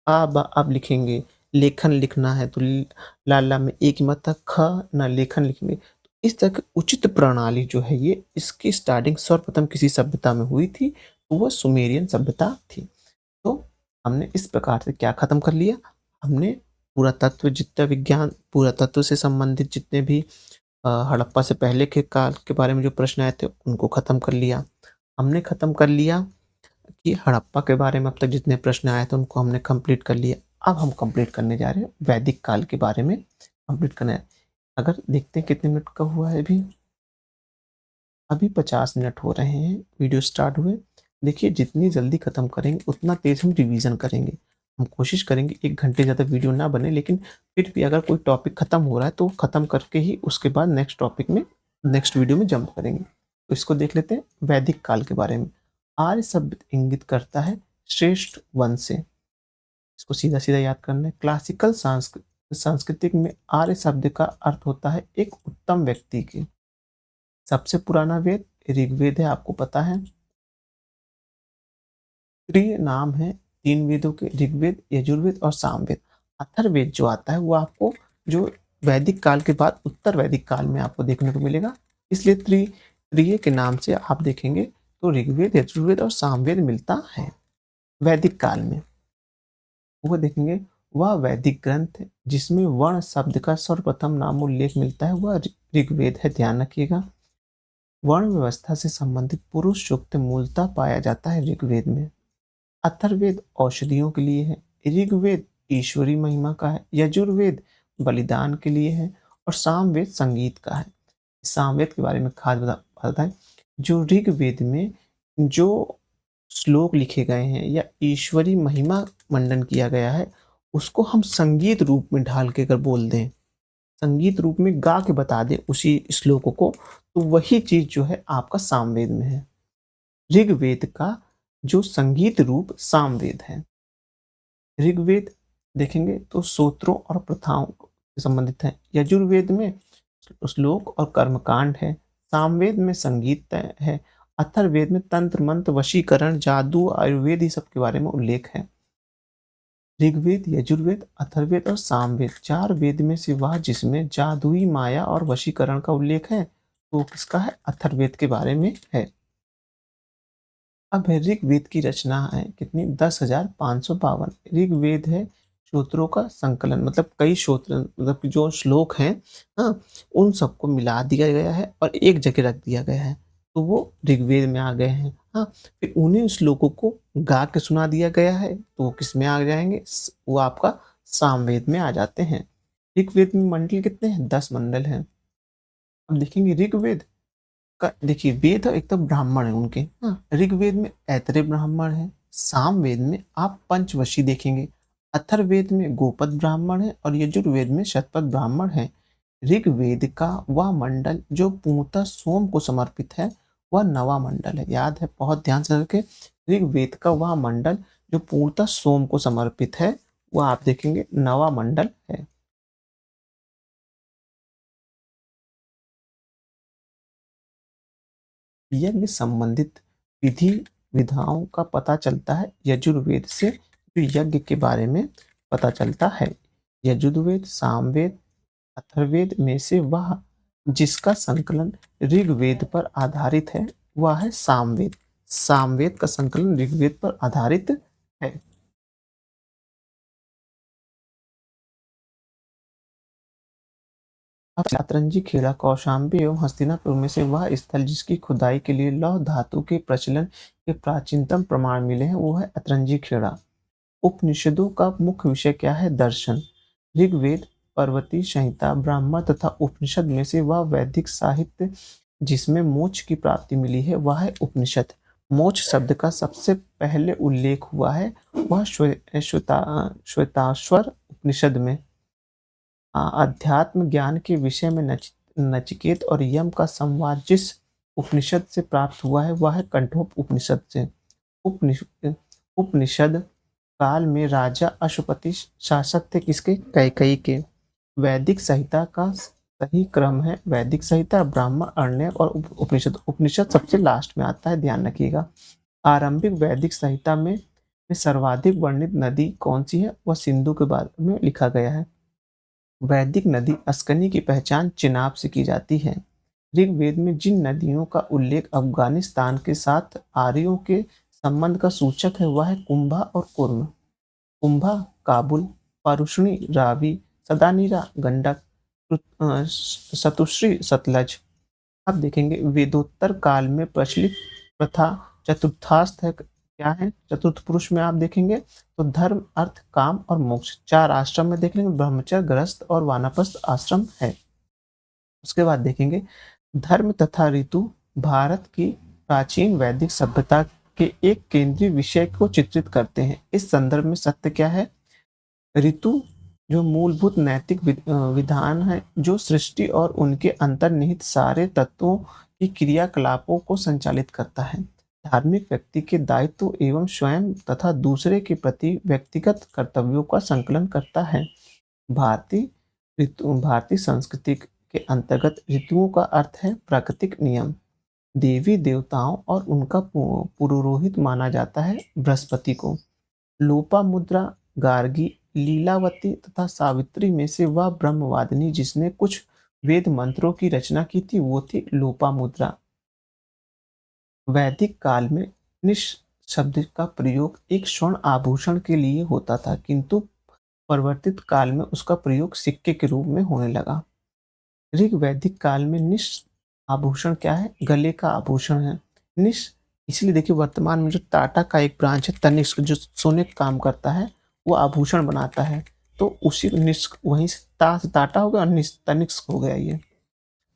तो अब लिखेंगे। लेखन लिखना है तो लाला में एक ही मत था, ख ना लेखन लिखेंगे। तो इस तरह की उचित प्रणाली जो है ये इसकी स्टार्टिंग सर्वप्रथम किसी सभ्यता में हुई थी, तो वह सुमेरियन सभ्यता थी। तो हमने इस प्रकार से क्या खत्म कर लिया, हमने पुरातत्व जितना विज्ञान, पुरातत्व से संबंधित जितने भी हड़प्पा से पहले के काल के बारे में जो प्रश्न आए थे उनको खत्म कर लिया। हमने खत्म कर लिया कि हड़प्पा के बारे में अब तक जितने प्रश्न आए थे उनको हमने कंप्लीट कर लिया। अब हम कंप्लीट करने जा रहे हैं वैदिक काल के बारे में कंप्लीट करना है। अगर देखते हैं कितने मिनट का हुआ है अभी, अभी 50 मिनट हो रहे हैं वीडियो स्टार्ट हुए। देखिए जितनी जल्दी खत्म करेंगे उतना तेज हम रिवीजन करेंगे। हम कोशिश करेंगे 1 घंटे ज़्यादा वीडियो ना बने, लेकिन फिर भी अगर कोई टॉपिक खत्म हो रहा है तो खत्म करके ही उसके बाद नेक्स्ट टॉपिक में नेक्स्ट वीडियो में जंप करेंगे। तो इसको देख लेते हैं वैदिक काल के बारे में। आर्य शब्द इंगित करता है श्रेष्ठ वंश से। इसको सीधा-सीधा याद करना है। क्लासिकल सांस्कृतिक में आर्य शब्द का अर्थ होता है एक उत्तम व्यक्ति के। सबसे पुराना वेद ऋग्वेद है, आपको पता है। त्रि नाम है 3 वेदों के, ऋग्वेद, यजुर्वेद और सामवेद। अथर्ववेद जो आता है वो आपको जो वैदिक काल के बाद उत्तर वैदिक काल में आपको देखने को मिलेगा। इसलिए त्रिय के नाम से आप देखेंगे तो ऋग्वेद, यजुर्वेद और सामवेद मिलता है वैदिक काल में। वो देखेंगे वह वैदिक ग्रंथ है जिसमें वर्ण शब्द का सर्वप्रथम नाम उल्लेख मिलता है, वह ऋग्वेद है। ध्यान रखिएगा, वर्ण व्यवस्था से संबंधित पुरुष सूक्त मूलतः पाया जाता है ऋग्वेद में। अथर्ववेद औषधियों के लिए है, ऋग्वेद ईश्वरी महिमा का है, यजुर्वेद बलिदान के लिए है और सामवेद संगीत का है। सामवेद के बारे में खास बताएं, जो ऋग्वेद में जो श्लोक लिखे गए हैं या ईश्वरी महिमा मंडन किया गया है, उसको हम संगीत रूप में ढाल के अगर बोल दें, संगीत रूप में गा के बता दें उसी श्लोकों को, तो वही चीज जो है आपका सामवेद में है। ऋग्वेद का जो संगीत रूप सामवेद है। ऋग्वेद देखेंगे तो सूत्रों और प्रथाओं से संबंधित है, यजुर्वेद में श्लोक और कर्मकांड है, सामवेद में संगीत है, अथर्ववेद में तंत्र मंत्र वशीकरण जादू आयुर्वेद ये सब के बारे में उल्लेख है। ऋग्वेद, यजुर्वेद, अथर्ववेद और सामवेद 4 वेद में से वह जिसमें जादुई माया और वशीकरण का उल्लेख है तो किसका है, अथर्ववेद के बारे में है। अब है ऋग्वेद की रचना है कितनी, 10,552। ऋग्वेद है श्रोत्रों का संकलन, मतलब कई श्रोत्र मतलब कि जो श्लोक हैं, हाँ, उन सबको मिला दिया गया है और एक जगह रख दिया गया है, तो वो ऋग्वेद में आ गए हैं। हाँ, फिर उन्हीं श्लोकों को गा के सुना दिया गया है तो वो किस में आ जाएंगे, वो आपका सामवेद में आ जाते हैं। ऋग्वेद में मंडल कितने हैं, 10 मंडल हैं। अब देखेंगे ऋग्वेद का, देखिए वेद एक तो ब्राह्मण है उनके, हाँ, ऋग्वेद में ऐतरेय ब्राह्मण है, सामवेद में आप पंचवशी देखेंगे, अथर्ववेद में गोपद ब्राह्मण है और यजुर्वेद में शतपथ ब्राह्मण है। ऋग्वेद का वह मंडल जो पूर्णतः सोम को समर्पित है वह नवा मंडल है। याद है, बहुत ध्यान से रखें, ऋग्वेद का वह मंडल जो पूर्णतः सोम को समर्पित है वह आप देखेंगे नवा मंडल है। यज्ञ संबंधित विधि विधाओं का पता चलता है यजुर्वेद से, जो यज्ञ के बारे में पता चलता है। यजुर्वेद, सामवेद, अथर्ववेद में से वह जिसका संकलन ऋग्वेद पर आधारित है वह है सामवेद। सामवेद का संकलन ऋग्वेद पर आधारित है। अब शतरंजी खेला कौशाम्बी एवं हस्तिनापुर में से वह स्थल जिसकी खुदाई के लिए लौह धातु के प्रचलन के प्राचीनतम प्रमाण मिले हैं वो है अतरंजी खेड़ा। उपनिषदों का मुख्य विषय क्या है, दर्शन। ऋग्वेद, पर्वती संहिता, ब्राह्मण तथा उपनिषद में से वह वैदिक साहित्य जिसमें मोक्ष की प्राप्ति मिली है वह है उपनिषद। मोक्ष शब्द का सबसे पहले उल्लेख हुआ है वह श्वेताश्वर उपनिषद में। अध्यात्म ज्ञान के विषय में नचिकेत और यम का संवाद जिस उपनिषद से प्राप्त हुआ है वह है कंठोप उपनिषद से। उपनिषद काल में राजा अश्वपति शासक थे किसके, कैकेयी के। वैदिक संहिता का सही क्रम है वैदिक संहिता, ब्राह्मण, अरण्यक और उपनिषद। उपनिषद सबसे लास्ट में आता है, ध्यान रखिएगा। आरंभिक वैदिक संहिता में सर्वाधिक वर्णित नदी कौन सी है, वह सिंधु के बारे में लिखा गया है। वैदिक नदी अस्कनी की पहचान चिनाब से की जाती है। ऋग्वेद में जिन नदियों का उल्लेख अफगानिस्तान के साथ आर्यों के संबंध का सूचक है वह है कुंभा और कुर्म। कुंभा काबुल, पारुष्णी रावी, सदानीरा गंडक, सतुश्री सतलज। अब देखेंगे वेदोत्तर काल में प्रचलित प्रथा चतुर्थास्थ है, क्या है? चतुर्थ पुरुष में आप देखेंगे तो धर्म, अर्थ, काम और मोक्ष। 4 आश्रम में देख लेंगे, ब्रह्मचर्य, गृहस्थ और वानप्रस्थ आश्रम है। उसके बाद देखेंगे धर्म तथा ऋतु भारत की प्राचीन वैदिक सभ्यता के एक केंद्रीय विषय को चित्रित करते हैं। इस संदर्भ में सत्य क्या है? ऋतु जो मूलभूत नैतिक विधान है जो सृष्टि और उनके अंतर्निहित सारे तत्वों की क्रियाकलापों को संचालित करता है। धार्मिक व्यक्ति के दायित्व एवं स्वयं तथा दूसरे के प्रति व्यक्तिगत कर्तव्यों का संकलन करता है। भारतीय भारतीय संस्कृति के अंतर्गत ऋतुओं का अर्थ है प्राकृतिक नियम। देवी देवताओं और उनका पुरोहित माना जाता है बृहस्पति को। लोपामुद्रा, गार्गी, लीलावती तथा सावित्री में से वह ब्रह्मवादिनी जिसने कुछ वेद मंत्रों की रचना की थी वो थी लोपामुद्रा। वैदिक काल में निश शब्द का प्रयोग एक स्वर्ण आभूषण के लिए होता था, किंतु परिवर्तित काल में उसका प्रयोग सिक्के के रूप में होने लगा। ऋग वैदिक काल में निश आभूषण क्या है? गले का आभूषण है। निश इसलिए देखिए वर्तमान में जो टाटा का एक ब्रांच है तनिष्क जो सोने का काम करता है वो आभूषण बनाता है, तो उसी निष्क वहीं से टाटा हो गया और तनिष्क हो गया। ये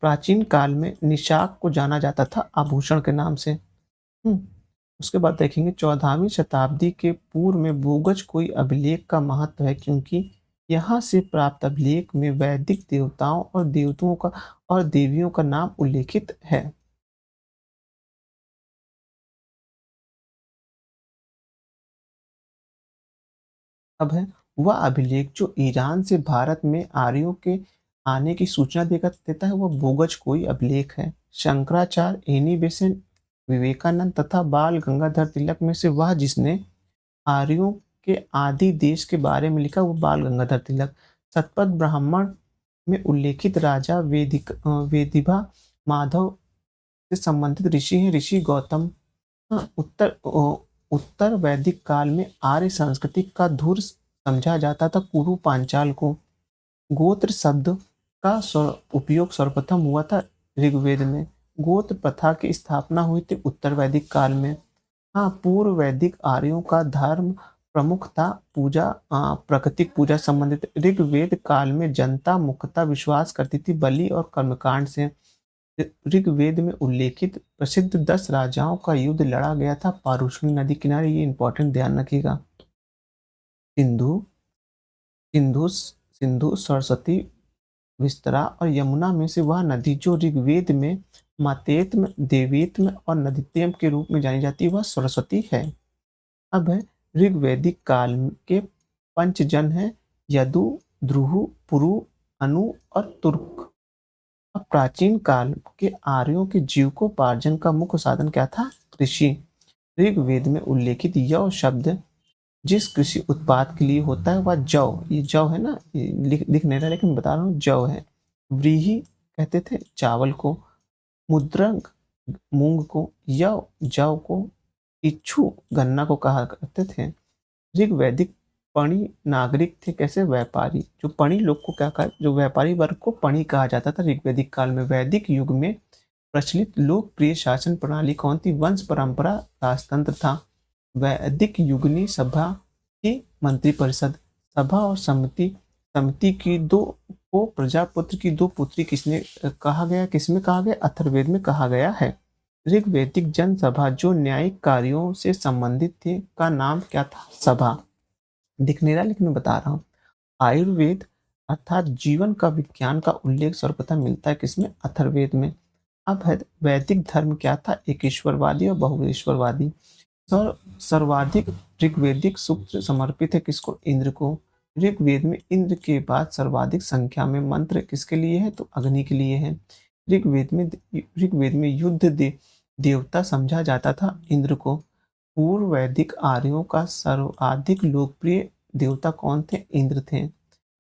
प्राचीन काल में निशाक को जाना जाता था आभूषण के नाम से। उसके बाद देखेंगे 14वीं शताब्दी के पूर्व में भूगज कोई अभिलेख का महत्व है, क्योंकि यहाँ से प्राप्त अभिलेख में वैदिक देवताओं और देवताओं का और देवियों का नाम उल्लेखित है। अब है वह अभिलेख जो ईरान से भारत में आर्यों के आने की सूचना देता है, वह भूगज कोई अभिलेख है। शंकराचार्य, एनी बेसेंट, विवेकानंद तथा बाल गंगाधर तिलक में से वह जिसने आर्यों के आदि देश के बारे में लिखा वो बाल गंगाधर तिलक। शतपथ ब्राह्मण में उल्लेखित राजा वेदिभा माधव से संबंधित ऋषि हैं ऋषि गौतम। हाँ, उत्तर वैदिक काल में आर्य संस्कृति का धुर समझा जाता था कुरु पांचाल को। गोत्र शब्द का उपयोग सर्वप्रथम हुआ था ऋग्वेद में। गोत्र प्रथा की स्थापना हुई थी उत्तर वैदिक काल में। हाँ, पूर्व वैदिक आर्यों का धर्म प्रमुख था पूजा, प्राकृतिक पूजा संबंधित। ऋग्वेद काल में जनता मुख्यतः विश्वास करती थी बलि और कर्मकांड से। ऋग्वेद में उल्लेखित प्रसिद्ध 10 राजाओं का युद्ध लड़ा गया था पारुष्णी नदी किनारे। ये इंपॉर्टेंट ध्यान रखिएगा। सिंधु सिंधु, सरस्वती, विस्तरा और यमुना में से वह नदी जो ऋग्वेद में मातेत्म, देवेत्म और नदित्यम के रूप में जानी जाती है वह सरस्वती है। अब है ऋग्वैदिक काल के पंचजन है यदु, ध्रुव, पुरु, अनु और तुर्क। अब प्राचीन काल के आर्यों के जीविकोपार्जन का मुख्य साधन क्या था? कृषि। ऋग्वेद में उल्लेखित यव शब्द जिस कृषि उत्पाद के लिए होता है वह जौ, ये जौ है ना, ये लिख नहीं रहा लेकिन बता रहा हूँ जौ है। व्रीहि कहते थे चावल को, मुद्रक मूंग को, यव जौ को, इच्छु गन्ना को कहा करते थे। ऋग्वैदिक पणि नागरिक थे, कैसे? व्यापारी। जो पणि लोग को क्या कहा, जो व्यापारी वर्ग को पणि कहा जाता था ऋग्वैदिक काल में। वैदिक युग में प्रचलित लोकप्रिय शासन प्रणाली कौन थी? वंश परंपरा राजतंत्र था। वैदिक युगनी सभा की मंत्रिपरिषद, सभा और समिति, समिति की दो को प्रजापुत्र की दो पुत्री किसने कहा गया? किसमें कहा गया? अथर्ववेद में कहा गया है। ऋग्वैदिक जनसभा जो न्यायिक कार्यों से संबंधित थे का नाम क्या था? सभा। दिख नहीं रहा लेकिन मैं बता रहा हूँ। आयुर्वेद अर्थात जीवन का विज्ञान का उल्लेख सर्वप्रथम मिलता है किसमें? अथर्ववेद में। अब है वैदिक धर्म क्या था? एक ईश्वरवादी और बहुईश्वरवादी। सर्वाधिक ऋग्वैदिक सूक्त समर्पित है किसको? इंद्र को। ऋग्वेद में इंद्र के बाद सर्वाधिक संख्या में मंत्र किसके लिए है? तो अग्नि के लिए है। ऋग्वेद में युद्ध देवता समझा जाता था इंद्र को। पूर्व वैदिक आर्यों का सर्वाधिक लोकप्रिय देवता कौन थे? इंद्र थे।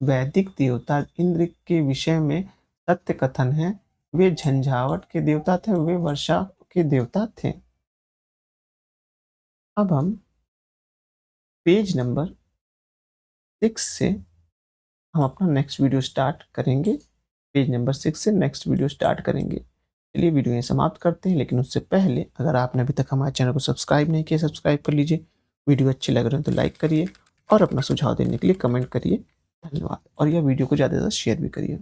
वैदिक देवता इंद्र के विषय में सत्य कथन है, वे झंझावट के देवता थे, वे वर्षा के देवता थे। अब हम पेज नंबर 6 से हम अपना नेक्स्ट वीडियो स्टार्ट करेंगे। पेज नंबर 6 से नेक्स्ट वीडियो स्टार्ट करेंगे। चलिए वीडियो यहीं समाप्त करते हैं, लेकिन उससे पहले अगर आपने अभी तक हमारे चैनल को सब्सक्राइब नहीं किया, सब्सक्राइब कर लीजिए। वीडियो अच्छी लग रही हो तो लाइक करिए और अपना सुझाव देने के लिए कमेंट करिए। धन्यवाद और यह वीडियो को ज़्यादा से ज़्यादा शेयर भी करिए।